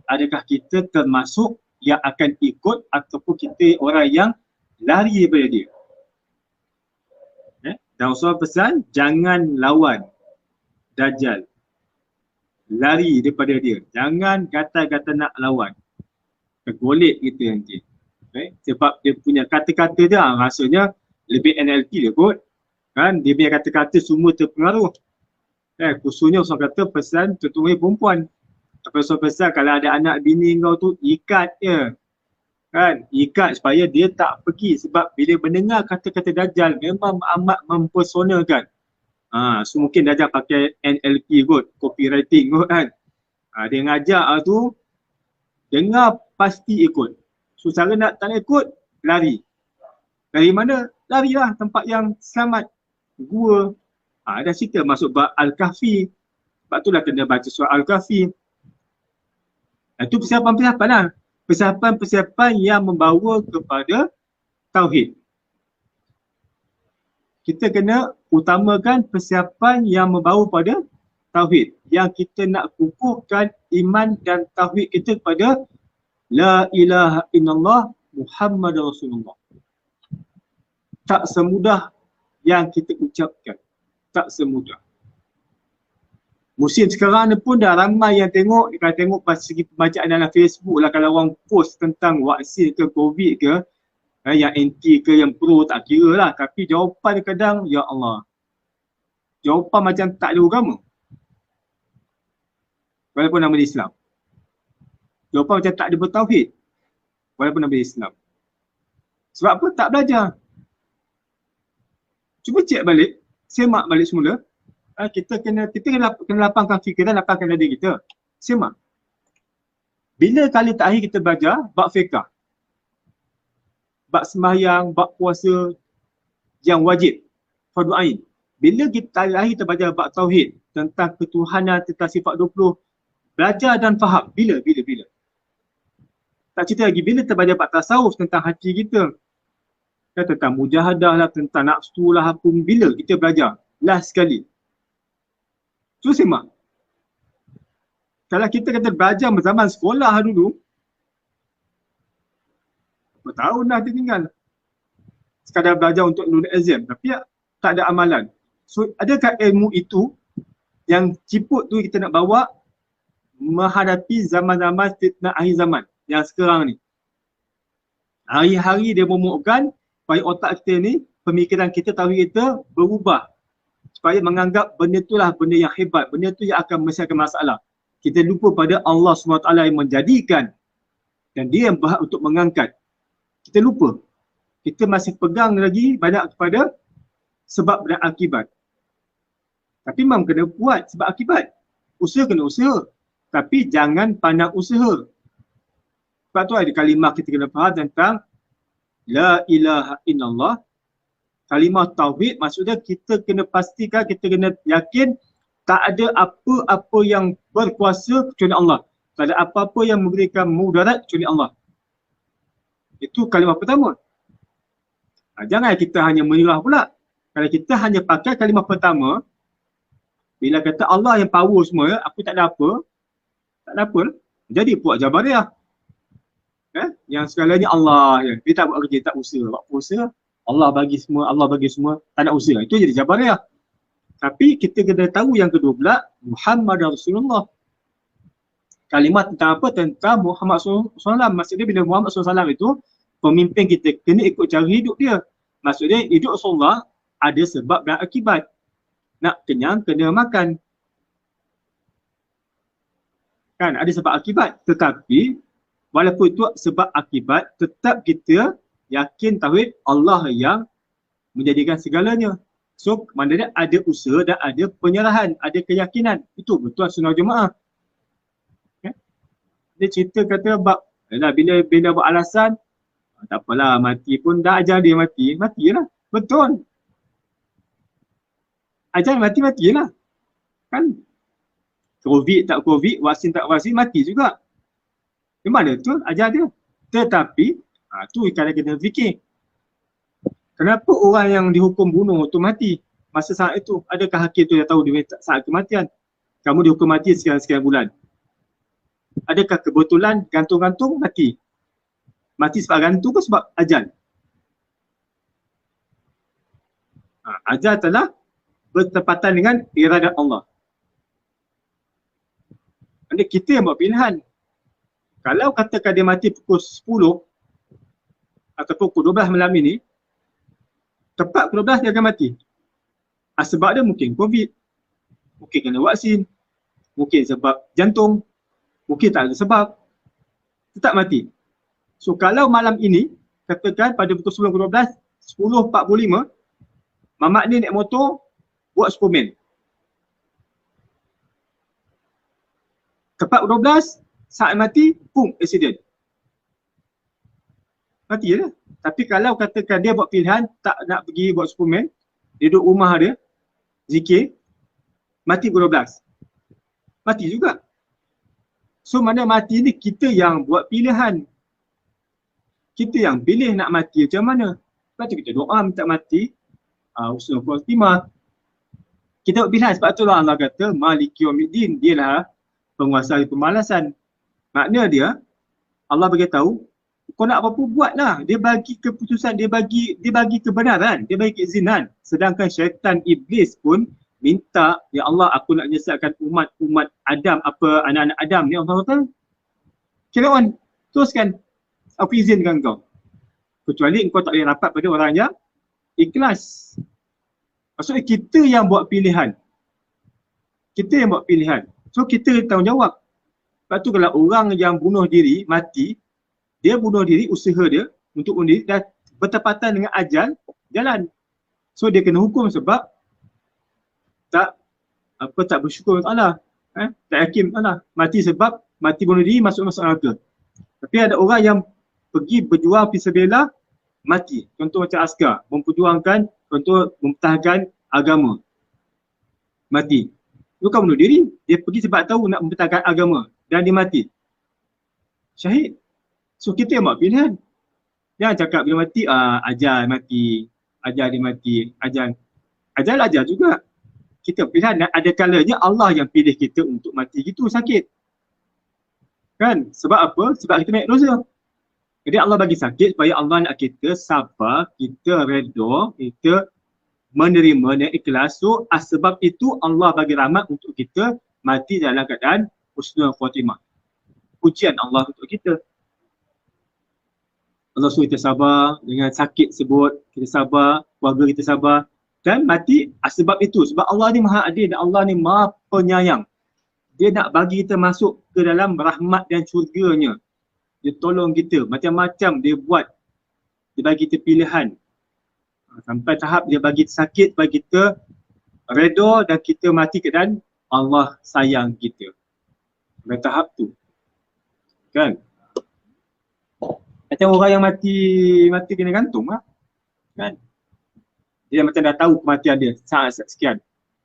adakah kita termasuk yang akan ikut ataupun kita orang yang lari daripada dia? Dan Rasulullah pesan, jangan lawan Dajjal. Lari daripada dia. Jangan kata-kata nak lawan. Tergolek kita nanti. Sebab dia punya kata-kata dia rasanya lebih NLP dia kot. Kan? Dia punya kata-kata semua terpengaruh. Khususnya Rasulullah kata pesan terutama perempuan. Rasulullah pesan kalau ada anak bini kau tu ikat je. Kan? Ikat supaya dia tak pergi. Sebab bila mendengar kata-kata Dajjal memang amat mempersonakan. So mungkin Dajjal pakai NLP kot, copywriting kot kan. Dia ngajak tu, dengar pasti ikut. So cara nak tak nak ikut, lari. Dari mana? Larilah tempat yang selamat. Gua. Dah cerita masuk bab Al-Kahfi. Sebab tu dah kena baca surah Al-Kahfi. Itu persiapan-persiapan lah. Persiapan-persiapan yang membawa kepada tauhid. Kita kena utamakan persiapan yang membawa pada tauhid. Yang kita nak kukuhkan iman dan tauhid kita kepada La ilaha illallah Muhammad Rasulullah. Tak semudah yang kita ucapkan. Tak semudah. Musim sekarang ni pun dah ramai yang tengok. Kalau tengok pas segi pembacaan dalam Facebook lah, kalau orang post tentang vaksin ke COVID ke, Yang anti ke yang pro tak kira lah. Tapi jawapan kadang, ya Allah. Jawapan macam tak ada agama. Walaupun nama dia Islam. Jawapan macam tak ada bertauhid. Walaupun nama dia Islam. Sebab apa? Tak belajar. Cuba cek balik. Semak balik semula. Kita kena lapangkan fikiran, lapangkan diri kita. Semak. Bila kali terakhir kita belajar bab fiqh, bab sembahyang, bab puasa yang wajib, fardu ain. Bila kita terakhir kita belajar bab tauhid, tentang ketuhanan, tentang sifat 20, belajar dan faham. Bila? Tak cerita lagi, bila kita belajar bab tasawuf tentang hati kita, tentang mujahadah lah, tentang nafsu lah, apa, bila kita belajar? Last sekali. So semak. Kalau kita kata belajar zaman sekolah dulu, berapa tahun dah dia tinggal. Sekadar belajar untuk lulus exam, tapi tak ada amalan. So adakah ilmu itu yang ciput tu kita nak bawa menghadapi zaman-zaman fitnah akhir zaman yang sekarang ni? Hari-hari dia memukkan supaya otak kita ni, pemikiran kita, tahu kita berubah. Supaya menganggap benda itulah benda yang hebat, benda tu yang akan menyelesaikan masalah. Kita lupa pada Allah SWT yang menjadikan dan dia yang berhak untuk mengangkat. Kita lupa. Kita masih pegang lagi banyak kepada sebab dan akibat. Tapi memang kena buat sebab akibat. Usaha kena usaha. Tapi jangan pandang usaha. Sebab tu ada kalimah kita kena faham tentang La ilaha illallah. Kalimah tauhid maksudnya kita kena pastikan, kita kena yakin tak ada apa-apa yang berkuasa kecuali Allah. Tak ada apa-apa yang memberikan mudarat kecuali Allah. Itu kalimah pertama. Jangan kita hanya menyerah pula. Kalau kita hanya pakai kalimah pertama, bila kata Allah yang power semua, aku tak ada apa, tak ada apa, jadi puak Jabariyah. Yang segalanya Allah je. Dia tak buat kerja, tak usaha. Buat usaha, Allah bagi semua, tak nak usaha. Itu jadi Jabariyah. Tapi kita kena tahu yang kedua pula, Muhammad Rasulullah. Kalimat tentang apa? Tentang Muhammad SAW. Maksudnya bila Muhammad SAW itu, pemimpin kita kena ikut cara hidup dia. Maksudnya hidup Rasulullah ada sebab dan akibat. Nak kenyang, kena makan. Kan ada sebab akibat. Tetapi, walaupun itu sebab akibat, tetap kita yakin tauhid Allah yang menjadikan segalanya. So, maknanya ada usaha dan ada penyerahan, ada keyakinan. Itu betul sunnah jemaah. Dia cerita kata bila buat alasan, tak apalah mati pun dah ajar dia matilah. Betul. Ajar matilah. Kan? Covid tak Covid, vaksin tak vaksin, mati juga. Di mana tu ajar dia? Tetapi, tu kadang kita fikir. Kenapa orang yang dihukum bunuh tu mati masa saat itu? Adakah hakim tu dah tahu dia saat kematian? Kamu dihukum mati sekian-sekian bulan. Adakah kebetulan gantung-gantung mati? Mati sebab gantung ke sebab ajal? Ajal telah bertepatan dengan iradat Allah. Jadi kita yang buat pilihan. Kalau katakan dia mati pukul 10 ataupun pukul 12 malam ini, tepat pukul 12 dia akan mati. Sebab dia mungkin Covid, mungkin kena vaksin, mungkin sebab jantung, mungkin tak ada sebab, tetap mati. So kalau malam ini, katakan pada pukul 10 pukul 12, 10.45, mamak ni naik motor, buat Superman. Tepat pukul 12, saat mati, pum, accident. Mati je lah. Tapi kalau katakan dia buat pilihan, tak nak pergi buat Superman, dia duduk rumah dia, zikir, mati pukul 12. Mati juga. So mana mati ni kita yang buat pilihan. Kita yang pilih nak mati macam mana. Lepas tu kita doa minta mati, husnul khatimah. Kita buat pilihan. Sebab itulah Allah kata, Maliki Yawmiddin, dialah penguasa pembalasan. Makna dia, Allah beritahu, kau nak apa-apa buatlah. Dia bagi keputusan, dia bagi kebenaran, dia bagi keizinan. Sedangkan syaitan iblis pun minta, ya Allah aku nak menyesatkan umat Adam, anak-anak Adam ni. Allah kata, Firaun, teruskan, aku izinkan kau. kecuali engkau tak boleh rapat pada orang yang ikhlas. Maksudnya kita yang buat pilihan. Kita yang buat pilihan. So kita tanggungjawab. Lepas tu kalau orang yang bunuh diri, mati, dia bunuh diri, usaha dia untuk bunuh diri dan bertepatan dengan ajal, jalan. So dia kena hukum sebab tak bersyukur kepada Allah. Tak yakin Allah. Mati sebab mati bunuh diri, masuk neraka. Tapi ada orang yang pergi berjuang fisabilillah, mati. Contoh macam askar, memperjuangkan, contoh mempertahankan agama. Mati. Bukan bunuh diri. Dia pergi sebab tahu nak mempertahankan agama. Dan dia mati. Syahid. So kita yang buat pilihan. Jangan cakap bila mati, ajal mati. Ajal dia mati. Ajal juga. Kita pilihan. Ada kalanya Allah yang pilih kita untuk mati gitu, sakit. Kan? Sebab apa? Sebab kita naik dosa. Jadi Allah bagi sakit supaya Allah nak kita sabar, kita redha, kita menerima dan ikhlas. So sebab itu Allah bagi rahmat untuk kita mati dalam keadaan husnul khatimah. Ujian Allah untuk kita. Allah suruh kita sabar dengan sakit sebut, kita sabar, keluarga kita sabar dan mati sebab itu. Sebab Allah ni maha adil dan Allah ni maha penyayang. Dia nak bagi kita masuk ke dalam rahmat dan syurganya. Dia tolong kita, macam-macam dia buat. Dia bagi kita pilihan. Sampai tahap dia bagi sakit, bagi kita redha dan kita mati keadaan Allah sayang kita. Sampai tahap tu. Kan? Macam orang yang mati kena gantung lah. Kan? Dia macam dah tahu kematian dia, saat sekian.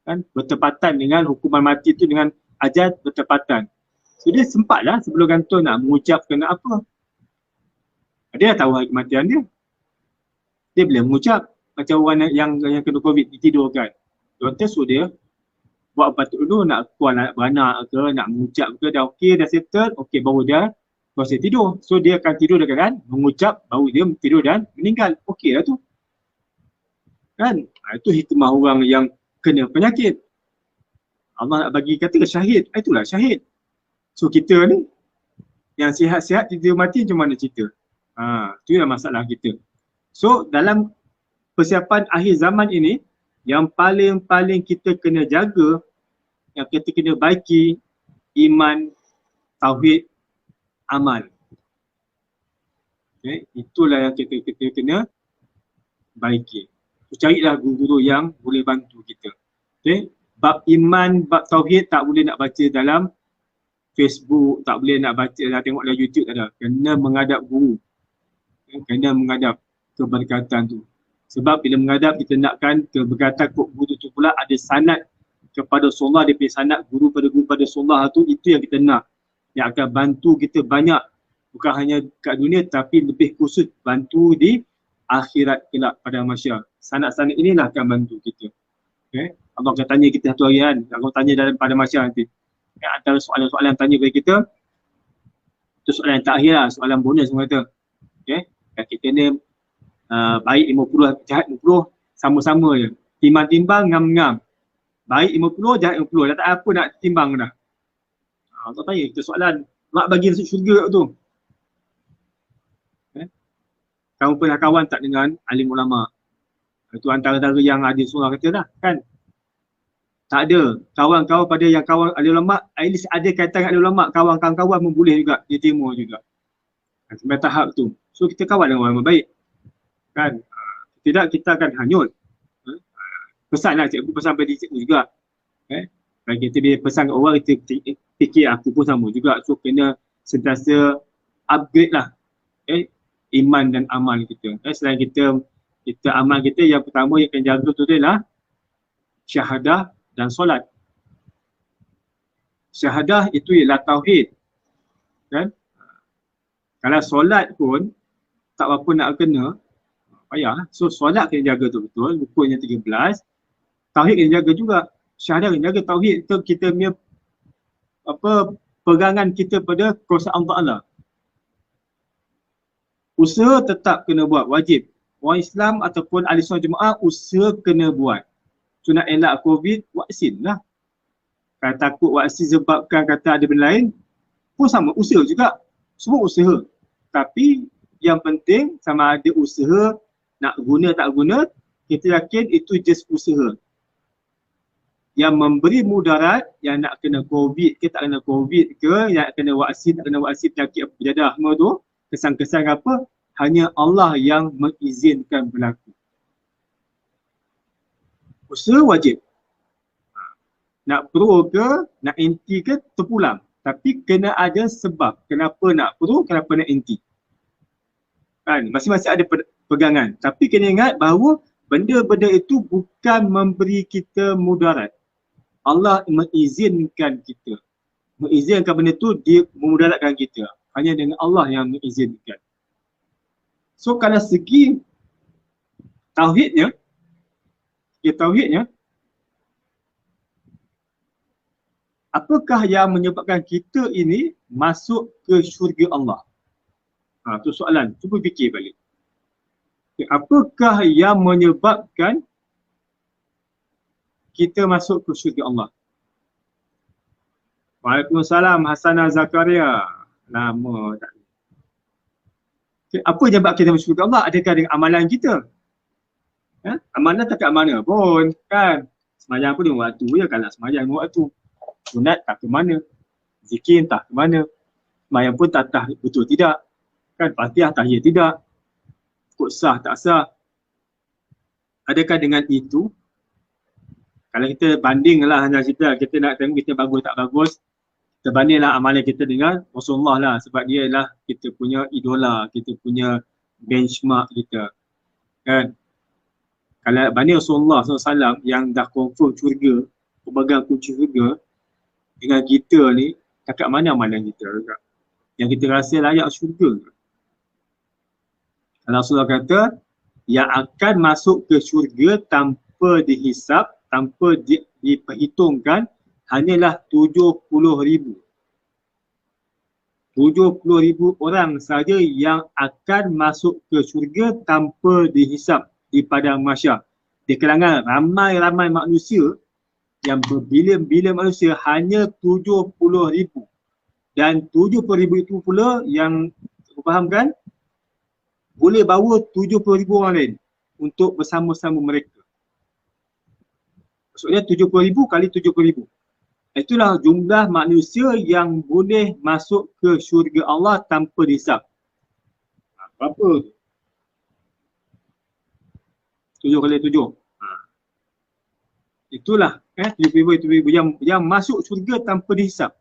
Kan? Bertepatan dengan hukuman mati tu dengan ajal bertepatan. So dia sempatlah sebelum gantung nak mengucapkan apa. Dia dah tahu hari kematian dia. Dia boleh mengucap. Macam orang yang kena COVID ditidurkan. Doktor suruh dia buat apa tu dulu, nak keluar nak beranak ke, nak mengucap ke, dah okey, dah settle, okey baru dia proses tidur. So dia akan tidur dengan mengucap, baru dia tidur dan meninggal. Okey lah tu. Kan? Itu hikmah orang yang kena penyakit. Allah nak bagi kata syahid. Itulah syahid. So kita ni yang sihat-sihat tidur mati macam mana cerita? Itu yang masalah kita. So dalam persiapan akhir zaman ini, yang paling kita kena jaga, yang kita kena baiki iman, tauhid, amal. Okay. Itulah yang kita kena baiki. So, carilah guru-guru yang boleh bantu kita. Okay. Bab iman, bab tauhid tak boleh nak baca dalam Facebook, tak boleh nak baca, nak tengok dalam YouTube, tak ada. Kena menghadap guru. Kena menghadap keberkatan tu. Sebab bila menghadap kita nakkan keberkatan guru tu pula ada sanad kepada Rasulullah, dia punya sanad guru pada Rasulullah tu, itu yang kita nak. Yang akan bantu kita banyak. Bukan hanya kat dunia tapi lebih khusus bantu di akhirat kelak pada masyarakat. Sanad-sanad inilah akan bantu kita. Okay. Allah akan tanya kita satu hari kan. Allah tanya dalam pada masyarakat nanti. Antara soalan-soalan yang tanya kepada kita, itu soalan yang terakhir lah, soalan bonus semua kata. Okay. Kita ni baik 50, jahat 50, sama-sama je. Timbang-timbang, ngam-ngam. Baik 50, jahat 50. Dah tak apa nak timbang dah. Allah tanya kita soalan, nak bagi masuk syurga tu. Okay. Kamu pernah kawan tak dengan alim ulama? Itu antara-antara yang ada surah kata dah kan. Tak ada. Kawan-kawan pada yang kawan alim ulama, at least ada kaitan dengan alim ulama, kawan-kawan pun boleh juga, dia terima juga. Sampai tahap tu. So kita kawan dengan orang baik. Kan? Tidak, kita akan hanyut. Pesan lah cikgu, pesan pada cikgu juga. Kalau kita dia pesan kat orang, kita fikir aku pun sama juga. So kena sentiasa upgrade lah. Iman dan amal kita. Selain kita amal kita, yang pertama yang akan jaga tu adalah syahadah dan solat. Syahadah itu ialah tauhid. Kan? Kalau solat pun tak apa nak kena, payahlah. So solat kena jaga betul-betul, rukunnya 13. Tauhid kena jaga juga. Syahadah kena jaga, tauhid itu kita punya pegangan kita pada kuasa Allah. Usaha tetap kena buat, wajib. Orang Islam ataupun ahli sunnah jemaah, usaha kena buat. So nak elak COVID, vaksin lah. Kalau takut vaksin sebabkan kata ada benda lain, pun sama, usaha juga. Semua usaha. Tapi Yang penting sama ada usaha nak guna tak guna, kita yakin itu just usaha. Yang memberi mudarat, yang nak kena COVID ke tak kena COVID ke, yang nak kena vaksin tak kena vaksin penyakit apa berjadah semua tu, kesan-kesan apa, hanya Allah yang mengizinkan berlaku. Usaha wajib. Nak pro ke, nak anti ke, terpulang. Tapi kena ada sebab kenapa nak pro, kenapa nak anti. Kan? Masing-masing ada pegangan. Tapi kena ingat bahawa benda-benda itu bukan memberi kita mudarat. Allah mengizinkan kita. Mengizinkan benda itu, dia memudaratkan kita. Hanya dengan Allah yang mengizinkan. So kalau segi tauhidnya, apakah yang menyebabkan kita ini masuk ke syurga Allah? Itu soalan. Cuba fikir balik. Apakah yang menyebabkan kita masuk ke syurga Allah? Waalaikumsalam Hasanah Zakaria. Lama tak. Apa yang sebab kita masuk syurga Allah? Adakah dengan amalan kita? Amalan tak kat mana pun kan. Semayang pun 5 waktu je, kalau semayang 5 waktu. Sunat tak ke mana. Zikir tak ke mana. Semayang pun tak betul tidak. Kan Fatihah tahiyat tidak. Kod sah tak sah. Adakah dengan itu, kalau kita bandinglah kita nak tengok kita bagus tak bagus, kita bandinglah amalan kita dengan Rasulullah lah, sebab dia lah kita punya idola, kita punya benchmark kita. Kan? Kalau banding Rasulullah SAW yang dah confirm syurga, pemegang kunci syurga, dengan kita ni, kat mana amalan kita juga? Yang kita rasa layak syurga. Kalau Rasulullah kata, yang akan masuk ke syurga tanpa dihisap, tanpa diperhitungkan, hanyalah 70,000. 70,000 orang saja yang akan masuk ke syurga tanpa dihisap di padang mahsyar. Di kalangan ramai-ramai manusia, yang berbilion-bilion manusia, hanya 70,000. Dan 70,000 itu pula yang fahamkan boleh bawa 70,000 orang lain untuk bersama-sama mereka. Maksudnya 70,000 kali 70,000. Itulah jumlah manusia yang boleh masuk ke syurga Allah tanpa dihisap. Berapa? 7 kali 7. Itulah 70,000 yang masuk syurga tanpa dihisap.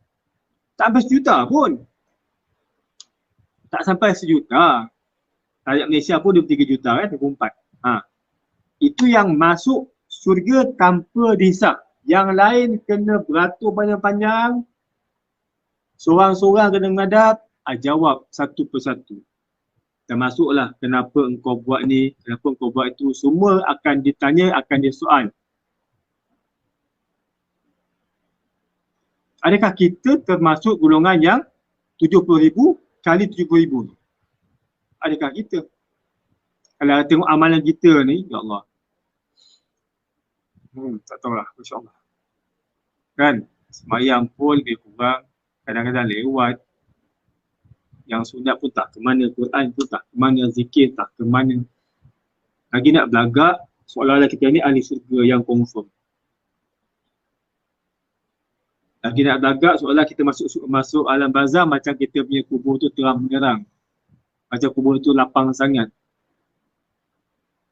Tak sampai 1 juta pun. Tak sampai 1 juta. Rakyat Malaysia pun 23 juta kan, 24. Itu yang masuk syurga tanpa dihisap. Yang lain kena beratur panjang-panjang. Seorang-seorang kena menghadap, jawab satu persatu. Termasuklah kenapa engkau buat ni, kenapa engkau buat itu. Semua akan ditanya, akan disoal. Adakah kita termasuk golongan yang 70,000 kali 70,000 tu? Adakah kita? Kalau tengok amalan kita ni, ya Allah. Tak tahulah, insyaAllah. Kan? Semayang pun lebih kurang, kadang-kadang lewat. Yang sunat pun tak ke mana, Quran pun tak ke mana, zikir tak ke mana. Lagi nak belagak, seolah-olah kita ni ahli syurga yang confirm. Lagi nak belagak, seolah kita masuk alam barzah macam kita punya kubur tu terang menerang. Macam kubur tu lapang sangat.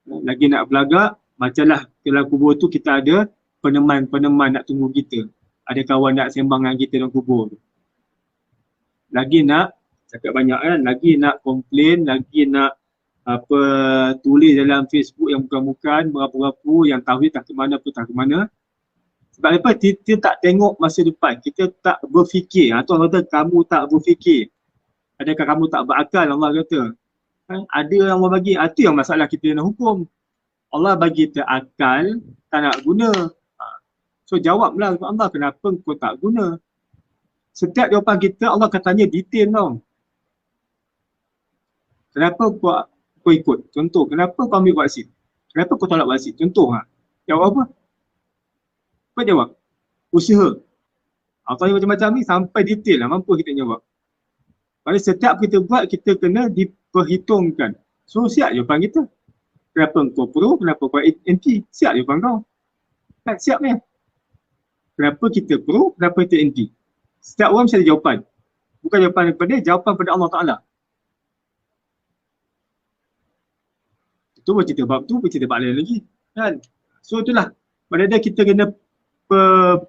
Lagi nak belagak, macamlah dalam kubur tu kita ada peneman-peneman nak tunggu kita. Ada kawan nak sembang dengan kita dalam kubur tu. Lagi nak, cakap banyak kan, lagi nak komplain, lagi nak tulis dalam Facebook yang bukan-bukan, berapu-rapu, yang tauhid tak ke mana pun tak ke mana. Sebab apa? Kita tak tengok masa depan, kita tak berfikir. Allah kata, kamu tak berfikir. Adakah kamu tak berakal? Allah kata. Ada yang Allah bagi, itu yang masalah kita nak hukum. Allah bagi kita akal, tak nak guna. So jawablah kepada Allah, kenapa kau tak guna? Setiap jawapan kita, Allah akan tanya detail tau. Kenapa kau ikut? Contoh, kenapa kau ambil vaksin? Kenapa kau tolak vaksin? Contoh, jawab apa? Apa jawab? Usaha. Allah tanya macam-macam ni sampai detail lah, mampu kita jawab. Maksudnya setiap kita buat, kita kena diperhitungkan. So siap jawapan kita. Kenapa kau pro, kenapa kau anti? Siap jawapan kau. Kan siap ni. Kenapa kita pro, kenapa kita anti? Setiap orang mesti ada jawapan. Bukan jawapan daripada dia, jawapan pada Allah Ta'ala. Itu bercerita bab tu, bercerita bab lain lagi. Kan? So itulah. Pada dia kita kena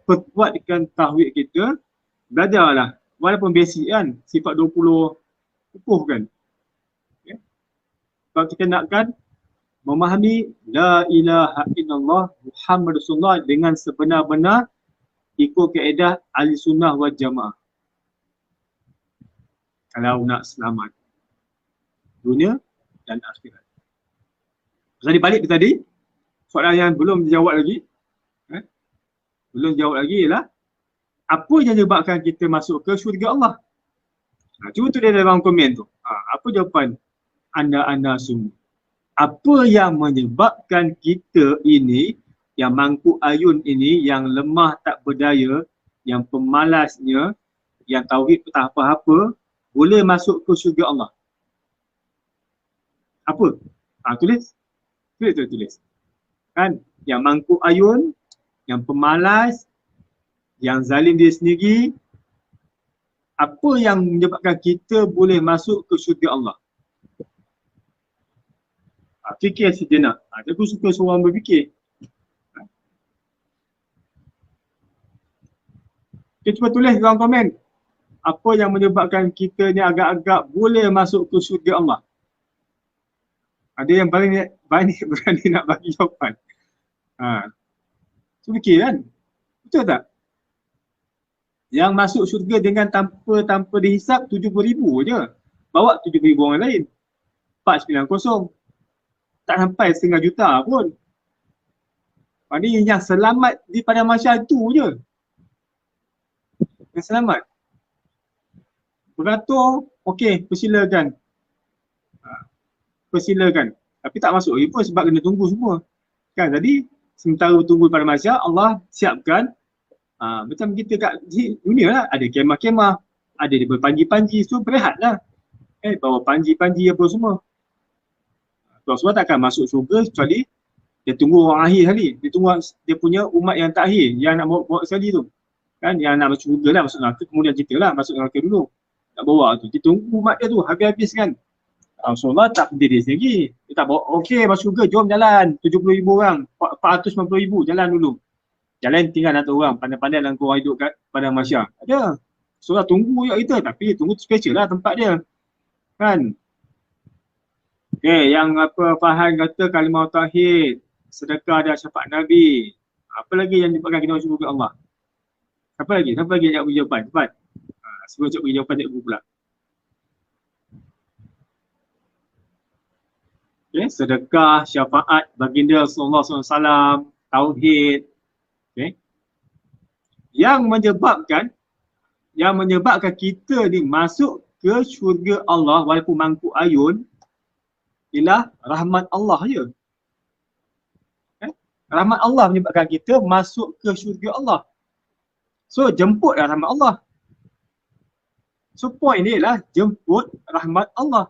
perkuatkan tauhid kita. Belajarlah. Walaupun basic kan, sifat 20 kukuh kan. Okay. Sebab kita nakkan memahami La ilaha illallah Muhammad Rasulullah dengan sebenar-benar ikut kaedah ahli sunnah wal jamaah. Kalau nak selamat dunia dan akhirat. Tadi balik ke tadi, soalan yang belum dijawab lagi. Belum jawab lagi ialah apa yang menyebabkan kita masuk ke syurga Allah? Cuba tulis dalam komen tu. Apa jawapan anda semua? Apa yang menyebabkan kita ini, yang mangkuk ayun ini, yang lemah tak berdaya, yang pemalasnya, yang tauhid tak apa-apa, boleh masuk ke syurga Allah? Apa? Tulis. Tulis. Kan? Yang mangkuk ayun, yang pemalas, yang zalim diri sendiri, apa yang menyebabkan kita boleh masuk ke syurga Allah? Fikir sejenak. Aku suka seorang berfikir. Kita cuba tulis dalam komen. Apa yang menyebabkan kita ni agak-agak boleh masuk ke syurga Allah? Ada yang paling berani nak bagi jawapan. So fikir kan? Betul tak? Yang masuk syurga dengan tanpa dihisap 70,000 je. Bawa 70,000 orang lain. 490. Tak sampai setengah juta pun. Ini yang selamat di pada masyarakat tu je. Yang selamat. Beratur, okey, persilakan. Persilakan. Tapi tak masuk lagi pun sebab kena tunggu semua. Kan tadi, sementara tunggu pada masyarakat, Allah siapkan macam kita kat dunia lah, ada kemah-kemah, ada dia berpanji-panji, so berehatlah. Bawa panji-panji apa semua. Tuan semua takkan masuk syurga kecuali dia tunggu orang akhir sekali. Dia tunggu dia punya umat yang terakhir, yang nak bawa sekali tu. Kan, yang nak masuk syurga lah, masuk neraka, kemudian kita lah masuk neraka dulu. Nak bawa tu, dia tunggu umat dia tu, habis-habis kan. Rasulullah tak berdiri sendiri. Dia tak bawa, okey masuk syurga, jom jalan. 70,000 orang, 490,000, jalan dulu. Jalan tinggal 100 orang, pandai-pandai dalam korang hidup kat pada masyarakat. Ada. Rasulullah tunggu je kita, tapi tunggu special lah tempat dia. Kan. Yang apa Fahan kata kalimah tauhid, sedekah dan syafaat Nabi. Apa lagi yang menyebabkan kita masuk syurga Allah? Apa lagi? Siapa lagi yang nak beri jawapan? Cepat. Sebelum cik beri jawapan, cikgu pula. Sedekah, syafaat, baginda Rasulullah SAW, tauhid. Yang menyebabkan kita ni masuk ke syurga Allah walaupun mangkuk ayun ialah rahmat Allah je. Rahmat Allah menyebabkan kita masuk ke syurga Allah. So jemputlah rahmat Allah. So point dia ialah jemput rahmat Allah.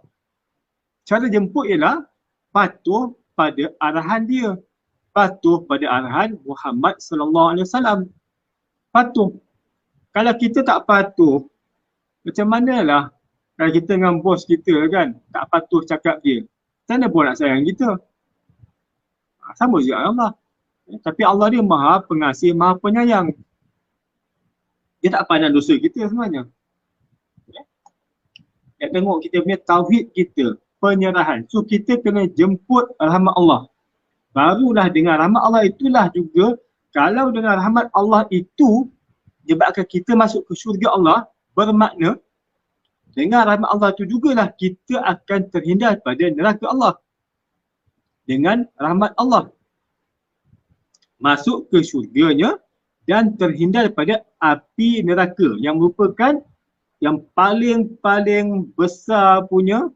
Cara jemput ialah patuh pada arahan dia. Patuh pada arahan Muhammad sallallahu alaihi wasallam. Patuh. Kalau kita tak patuh, macam manalah kalau kita dengan bos kita kan, tak patuh cakap dia. Macam mana pun nak sayang kita? Sama je Allah. Tapi Allah dia maha pengasih, maha penyayang. Dia tak pandang dosa kita sebenarnya. Dia tengok kita punya tauhid kita, penyerahan. So kita kena jemput rahmat Allah. Barulah dengan rahmat Allah itulah juga, kalau dengan rahmat Allah itu menyebabkan kita masuk ke syurga Allah, bermakna dengan rahmat Allah itu jugalah kita akan terhindar pada neraka Allah. Dengan rahmat Allah. Masuk ke syurganya dan terhindar daripada api neraka yang merupakan yang paling besar punya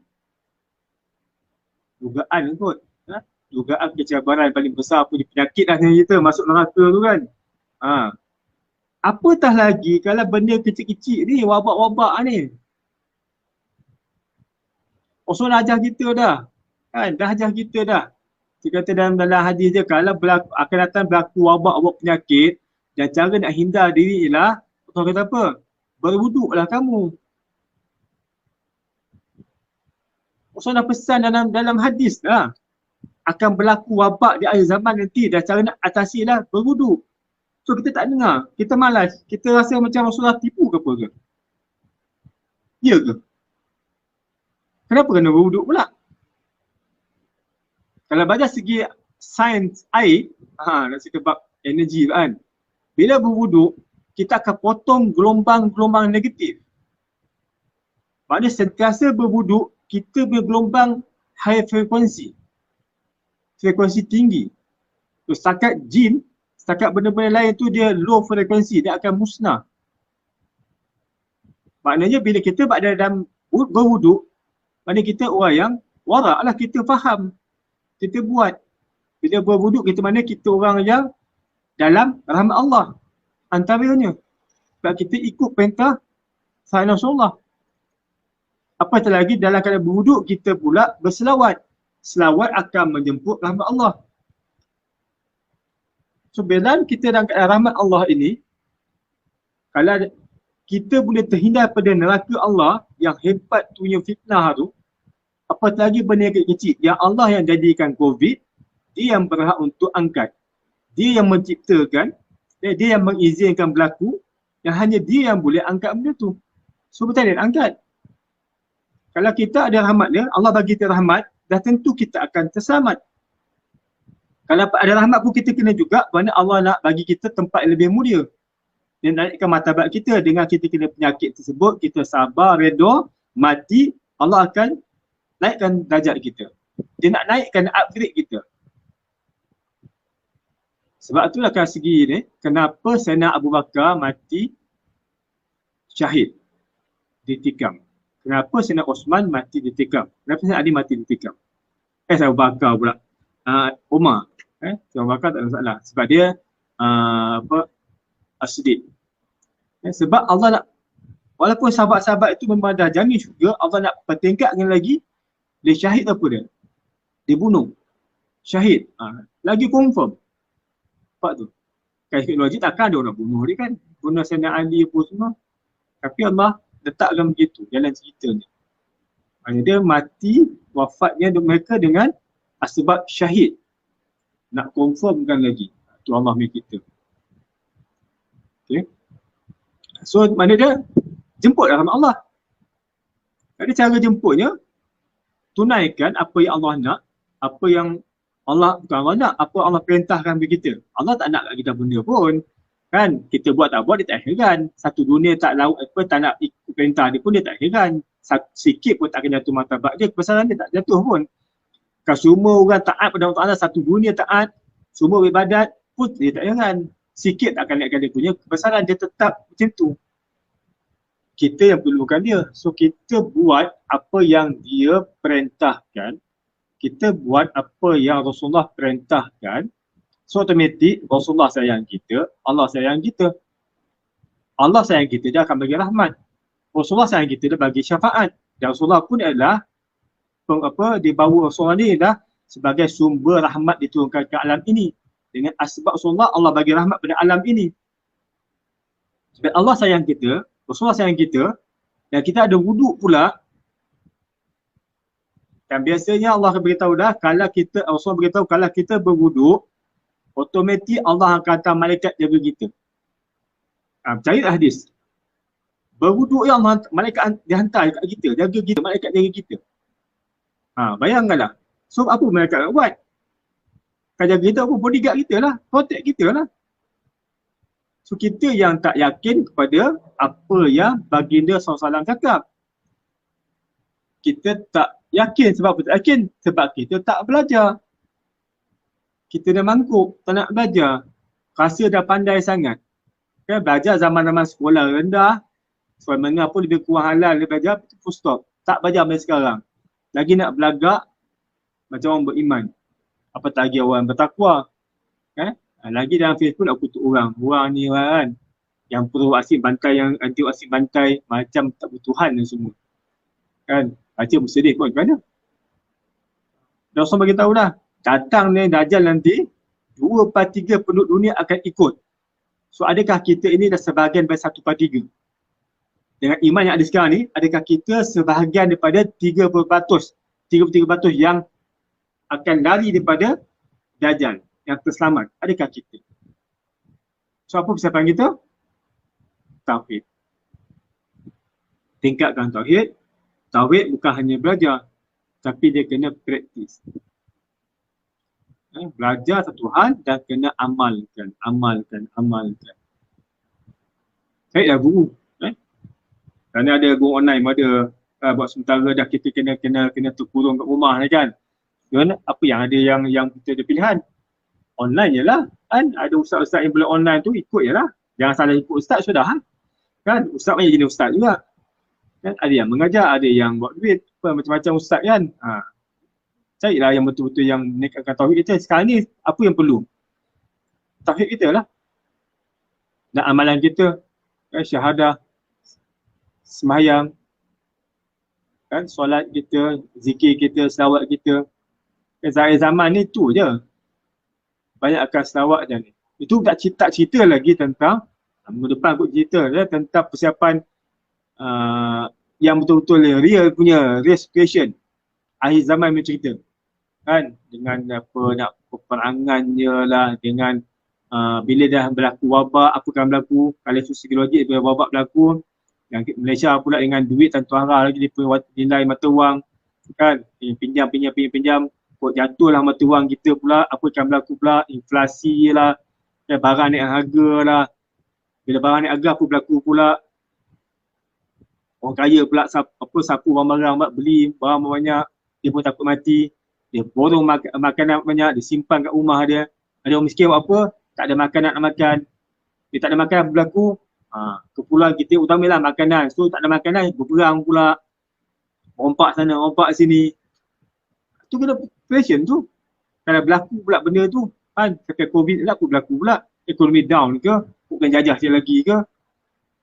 dugaan kot. Dugaan kecabaran paling besar punya penyakit lah kita masuk neraka tu kan. Apatah lagi kalau benda kecil-kecil ni, wabak-wabak ni. Rasul dah ajar kita dah. Kan, dah ajar kita dah. Dia kata dalam hadis dia, kalau akan datang berlaku wabak penyakit, dan cara nak hindar diri ialah, Rasul kata apa? Berwuduklah kamu. Rasul dah pesan dalam hadis lah. Akan berlaku wabak di akhir zaman nanti, dan cara nak atasi lah berwuduk. So kita tak dengar, kita malas, kita rasa macam Rasulullah tipu ke apa ke? Ya ke? Kenapa kena berwuduk pula? Kalau baca segi sains air, nak cakap bab energi kan. Bila berwuduk, kita akan potong gelombang-gelombang negatif. Maknanya sentiasa berwuduk, kita punya gelombang high frekuensi. Frekuensi tinggi. So, setakat jin, setakat benda-benda lain tu dia low frekuensi, dia akan musnah. Maknanya bila kita berada dalam berwuduk, maknanya kita orang yang warak lah, kita faham. Kita buat. Bila berwuduk kita mana kita orang yang dalam rahmat Allah. Antaranya. Sebab kita ikut perintah sahabat Rasulullah. Apatah lagi dalam keadaan berwuduk kita pula berselawat. Selawat akan menjemput rahmat Allah. So bila kita dalam keadaan rahmat Allah ini, kalau kita boleh terhindar pada neraka Allah yang hebat punya fitnah tu, apatah lagi benda yang kecil yang Allah yang jadikan COVID, dia yang berhak untuk angkat. Dia yang menciptakan, dia yang mengizinkan berlaku, yang hanya dia yang boleh angkat benda tu. So betul dia angkat. Kalau kita ada rahmat dia, Allah bagi kita rahmat, dah tentu kita akan terselamat. Kalau ada rahmat pun kita kena juga, kerana Allah nak bagi kita tempat yang lebih mulia. Dia naikkan martabat kita dengan kita kena penyakit tersebut, kita sabar, redha, mati, Allah akan naikkan darjat kita. Dia nak naikkan, upgrade kita. Sebab itulah kan segi ni, kenapa Sayyidina Abu Bakar mati syahid, ditikam. Kenapa Sayyidina Osman mati ditikam? Kenapa Sayyidina Ali mati ditikam? Sayyidina Abu Bakar pula. Umar. Sayyidina Abu Bakar tak ada masalah. Sebab dia as-siddiq. Sebab Allah nak, walaupun sahabat-sahabat itu memang dah jamin juga, Allah nak pertingkatkan lagi, dia syahid apa dia? Dia bunuh. Syahid. Lagi confirm. Nampak tu. Kan teknologi takkan ada orang bunuh dia kan. Bunuh Sayyidina Ali apa semua. Tapi Allah letakkan begitu jalan ceritanya. Dia mati, wafatnya mereka dengan sebab syahid. Nak confirmkan lagi. Itu Allah punya kita. Okay. So mana dia? Jemput rahmat Allah. Jadi cara jemputnya, tunaikan apa yang Allah nak, apa yang Allah, bukan Allah nak, apa Allah perintahkan bagi kita. Allah tak nak kat kita benda pun. Kan, kita buat tak buat, dia tak heran. Satu dunia tak nak ikut perintah dia pun, dia tak heran. Sikit pun tak akan jatuh martabat dia, kebesaran dia tak jatuh pun. Kalau semua orang taat pada Allah Ta'ala, satu dunia taat, semua beribadat pun dia tak heran. Sikit tak akan naikkan dia punya kebesaran, dia tetap macam tu. Kita yang perlukan dia. So kita buat apa yang dia perintahkan, kita buat apa yang Rasulullah perintahkan, so automatik Rasulullah sayang kita, Allah sayang kita. Allah sayang kita, dia akan bagi rahmat. Rasulullah sayang kita, dia bagi syafaat. Dan Rasulullah pun adalah dibawa Rasulullah ni adalah sebagai sumber rahmat diturunkan ke alam ini. Dengan asbab Rasulullah, Allah bagi rahmat pada alam ini. Sebab Allah sayang kita, Rasulullah sayang kita, dan kita ada wuduk pula. Dan biasanya Allah akan beritahu dah, kalau kita, Rasulullah beritahu kalau kita berwuduk, otomatik Allah akan hantar malaikat jaga kita. Percaya tak hadis? Berwuduk yang malaikat dihantar kat kita, jaga kita, malaikat jaga kita. Bayangkanlah. So apa malaikat nak buat? Kan jaga kita apa? Bodyguard kita lah, protect kita lah. So kita yang tak yakin kepada apa yang baginda SAW cakap. Kita tak yakin, sebab apa tak yakin? Sebab kita tak belajar. Kita dah mangkuk, tak nak belajar. Rasa dah pandai sangat. Kan belajar zaman-zaman sekolah rendah, sekolah menengah pun lebih kurang halal dia belajar, full stop. Tak belajar sampai sekarang. Lagi nak belagak macam orang beriman. Apatah lagi orang bertakwa. Lagi dalam Facebook nak kutuk orang. Orang ni kan, yang pro asing bantai, yang anti asing bantai, macam tak bertuhan dan semua. Kan? Baca bersedih pun macam mana? Rasul bagi tahu dah, datang ni Dajjal nanti 2/3 penduduk dunia akan ikut. So adakah kita ini dah sebahagian dari 1/3? Dengan iman yang ada sekarang ni, adakah kita sebahagian daripada 33% yang akan lari daripada Dajjal, yang terselamat? Adakah kita? So apa persiapan kita? Tauhid. Tingkatkan tauhid. Tauhid bukan hanya belajar, tapi dia kena praktis. Belajar satu hal dan kena amalkan. Saya dah guru. Kerana ada guru online, ada buat sementara dah kita kena terkurung kat rumah ni kan. Dan apa yang ada yang kita ada pilihan? Online je lah. Kan ada ustaz-ustaz yang boleh online tu ikut je lah. Jangan salah ikut ustaz sudah. Kan ustaz banyak jenis ustaz juga. Kan ada yang mengajar, ada yang buat duit, macam-macam ustaz kan. Carilah yang betul-betul yang meningkatkan tauhid kita. Sekarang ni apa yang perlu? Tauhid kita lah. Dan amalan kita, syahadah, sembahyang, kan, solat kita, zikir kita, selawat kita. Zaman ni tu je. Banyak akan selawat je ni. Itu tak cerita lagi tentang, minggu depan aku cerita tentang persiapan yang betul-betul real punya, real situation. Akhir zaman punya cerita. Kan, dengan apa nak peperangannya lah, dengan bila dah berlaku wabak, apa kan berlaku, kalau psikologi bila wabak berlaku, yang Malaysia pula dengan duit tanpa arah lagi nilai mata wang, kan, pinjam, kok jatuhlah mata wang kita pula, apa kan berlaku pula, inflasi lah, barang naik harga lah, bila barang naik harga apa berlaku pula, orang kaya pula sapu barang-barang, beli barang banyak, dia pun takut mati. Dia borong makanan banyak, dia simpan kat rumah dia. Ada orang miskin buat apa? Tak ada makanan nak makan. Dia tak ada makanan berlaku, keperluan kita utamalah makanan. So tak ada makanan, berperang pula. Rompak sana, rompak sini. Tu kena passion tu. Kalau berlaku pula benda tu, kan, sampai COVID lah, apa berlaku pula? Ekonomi down ke? Bukan jajah dia lagi ke?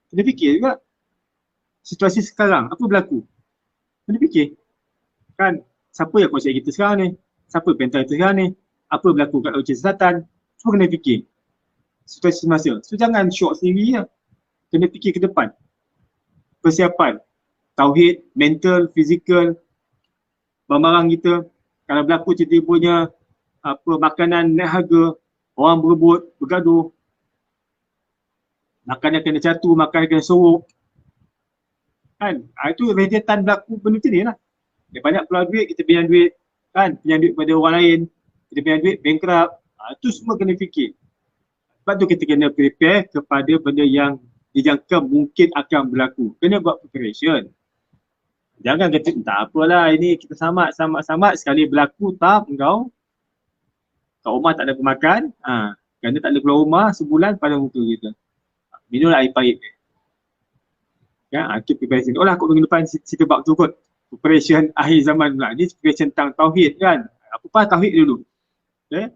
Kena fikir juga. Situasi sekarang, apa berlaku? Kena fikir. Kan, siapa yang konsep kita sekarang ni? Siapa pentar kita sekarang ni? Apa berlaku kat Laut Cina Selatan? Semua kena fikir. Situasi semasa. So jangan syok sendiri lah. Kena fikir ke depan. Persiapan. Tauhid, mental, fizikal, barang-barang kita. Kalau berlaku cerita punya makanan naik harga, orang berebut, bergaduh. Makanan kena jatuh, makanan kena sorok. Kan? Itu rentetan berlaku benda macam ni lah. Dia banyak keluar duit, kita pinjam duit, kan, pinjam duit kepada orang lain, kita pinjam duit bankrupt, itu semua kena fikir. Sebab tu kita kena prepare kepada benda yang dijangka mungkin akan berlaku. Kena buat preparation. Jangan kata, tak apalah ini kita samat, sekali berlaku, tak engkau kat rumah tak ada pemakan, kerana tak ada keluar rumah sebulan pada muka kita. Minumlah air pahit. Ya, keep preparation. Olah aku minggu depan cerita bab tu kot. Preparation akhir zaman pula. Ni preparation tentang tauhid kan. Apa tauhid dulu. Okay.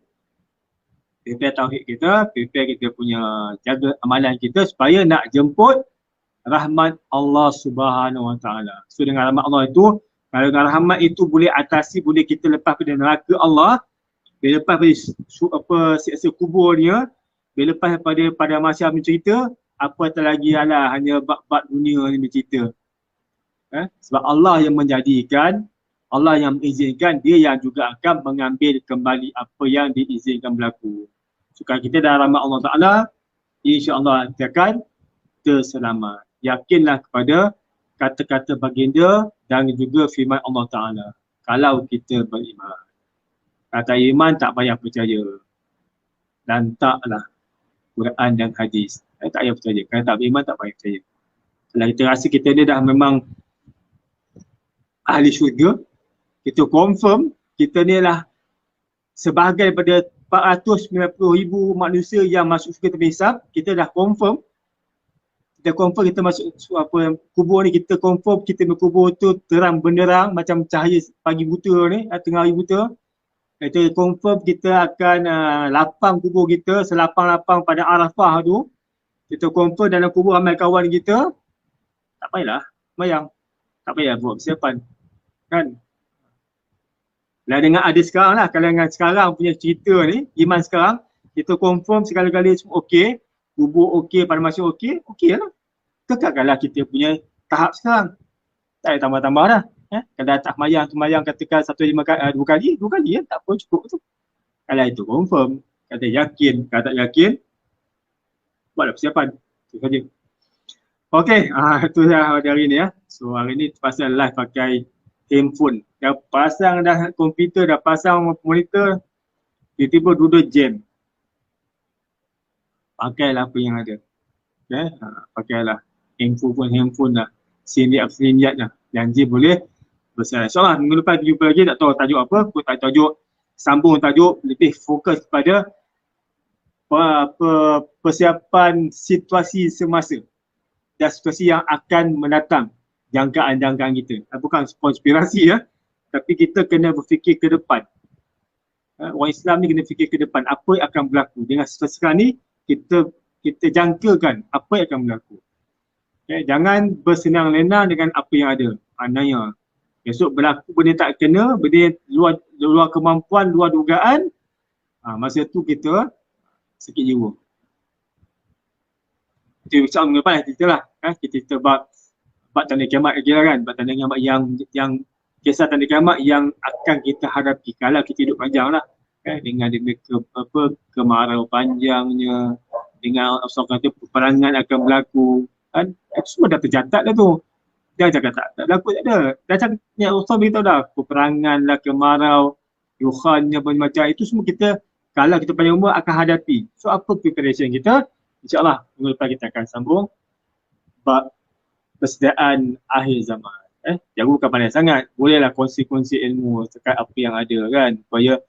Prepare tauhid kita, prepare kita punya, jaga amalan kita supaya nak jemput rahmat Allah Subhanahu Wa Taala. So dengan rahmat Allah itu, kalau dengan rahmat itu boleh atasi, boleh kita lepas pada neraka Allah, boleh lepas pada siksa kuburnya, boleh lepas pada masa mencerita, apa lagi lah, hanya bab-bab dunia ni bercerita. Sebab Allah yang menjadikan, Allah yang mengizinkan, dia yang juga akan mengambil kembali apa yang diizinkan berlaku. So kalau kita dalam rahmat Allah Ta'ala, insya-Allah kita akan terselamat. Yakinlah kepada kata-kata baginda dan juga firman Allah Ta'ala. Kalau kita beriman. Kata iman tak payah percaya. Dan taklah Quran dan hadis. Tak payah percaya. Kalau tak beriman tak payah percaya. Kalau kita rasa kita ni dah memang ahli syurga, kita confirm kita ni lah sebahagian daripada 490,000 manusia yang masuk syurga terhisap, kita dah confirm. Kita confirm kita masuk kubur ni, kita confirm kita berkubur tu terang benderang macam cahaya pagi buta ni, tengah hari buta. Kita confirm kita akan lapang kubur kita selapang-lapang pada Arafah tu. Kita confirm dalam kubur ramai kawan kita. Tak payahlah sembahyang. Tak payah buat persiapan. kan. Lah dengan ada sekarang lah, kalau dengan sekarang punya cerita ni, iman sekarang, kita confirm segala-galanya semua okey, bubur okey, pada masa okey, okey lah. Kekalkanlah kita punya tahap sekarang. Tak ada tambah-tambah dah. Kalau tak semayang katakan 2 kali ya, tak apa, cukup tu. Kalau itu confirm, kata yakin, kalau tak yakin, buatlah persiapan. Itu saja. Okey, itu dah hari ni ya. So hari ni pasal live pakai handphone. Dah pasang dah komputer, dah pasang monitor, tiba-tiba duduk jam. Pakailah apa yang ada. Okay? Pakailah handphone lah. Siniat lah. Janji boleh besar. InsyaAllah minggu depan jumpa lagi, tak tahu tajuk apa. Aku tak tajuk, sambung tajuk, lebih fokus kepada persiapan situasi semasa dan situasi yang akan mendatang, jangkaan-jangkaan kita. Bukan konspirasi ya, tapi kita kena berfikir ke depan. Orang Islam ni kena fikir ke depan, apa yang akan berlaku. Dengan situasi sekarang ni, kita jangkakan apa yang akan berlaku. Okay? Jangan bersenang lenang dengan apa yang ada. Maknanya, besok berlaku benda tak kena, benda luar kemampuan, luar dugaan, masa tu kita sakit jiwa. Itu insyaAllah minggu depan cerita lah. Kita cerita bab tanda kiamat lagi lah kan. Bab tanda kiamat yang kisah tanda kiamat yang akan kita hadapi kalau kita hidup panjang lah. Dengan kemarau panjangnya, dengan kata peperangan akan berlaku. Itu semua dah tercatat dah tu. Dia cakap tak berlaku, tak ada. Dah cakap, ya Rasul beritahu dah. Peperangan lah, kemarau, yuhannya macam itu semua kita, kalau kita panjang umur akan hadapi. So apa preparation kita? InsyaAllah minggu depan kita akan sambung bab persediaan akhir zaman. Jangan bukan pandai sangat. Bolehlah kongsi-kongsi ilmu terkait apa yang ada kan. Supaya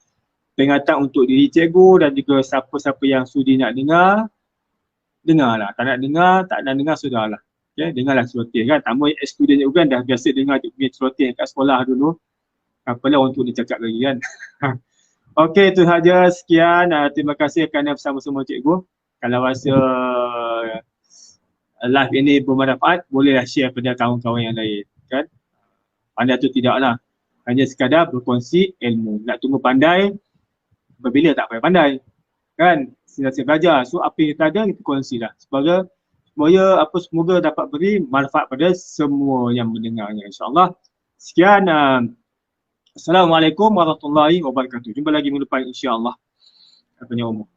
peringatan untuk diri cikgu dan juga siapa-siapa yang sudi nak dengar, dengarlah. Tak nak dengar, tak nak dengar, sudahlah. Okay, dengarlah celoteh kan. Tambah student juga kan dah biasa dengar punya celoteh kat sekolah dulu. Apalah orang tu dia cakap lagi kan. Okey, itu sahaja. Sekian. Terima kasih kerana bersama-sama cikgu. Kalau rasa live ini bermanfaat, bolehlah share pada kawan-kawan yang lain kan. Pandai tu tidaklah. Hanya sekadar berkongsi ilmu. Nak tunggu pandai, berbila tak pandai. Kan? Sila-sila belajar. So apa yang kita ada, kita kongsilah. Semoga dapat beri manfaat pada semua yang mendengarnya insyaAllah. Sekian. Assalamualaikum warahmatullahi wabarakatuh. Jumpa lagi minggu depan insyaAllah. Apa umur.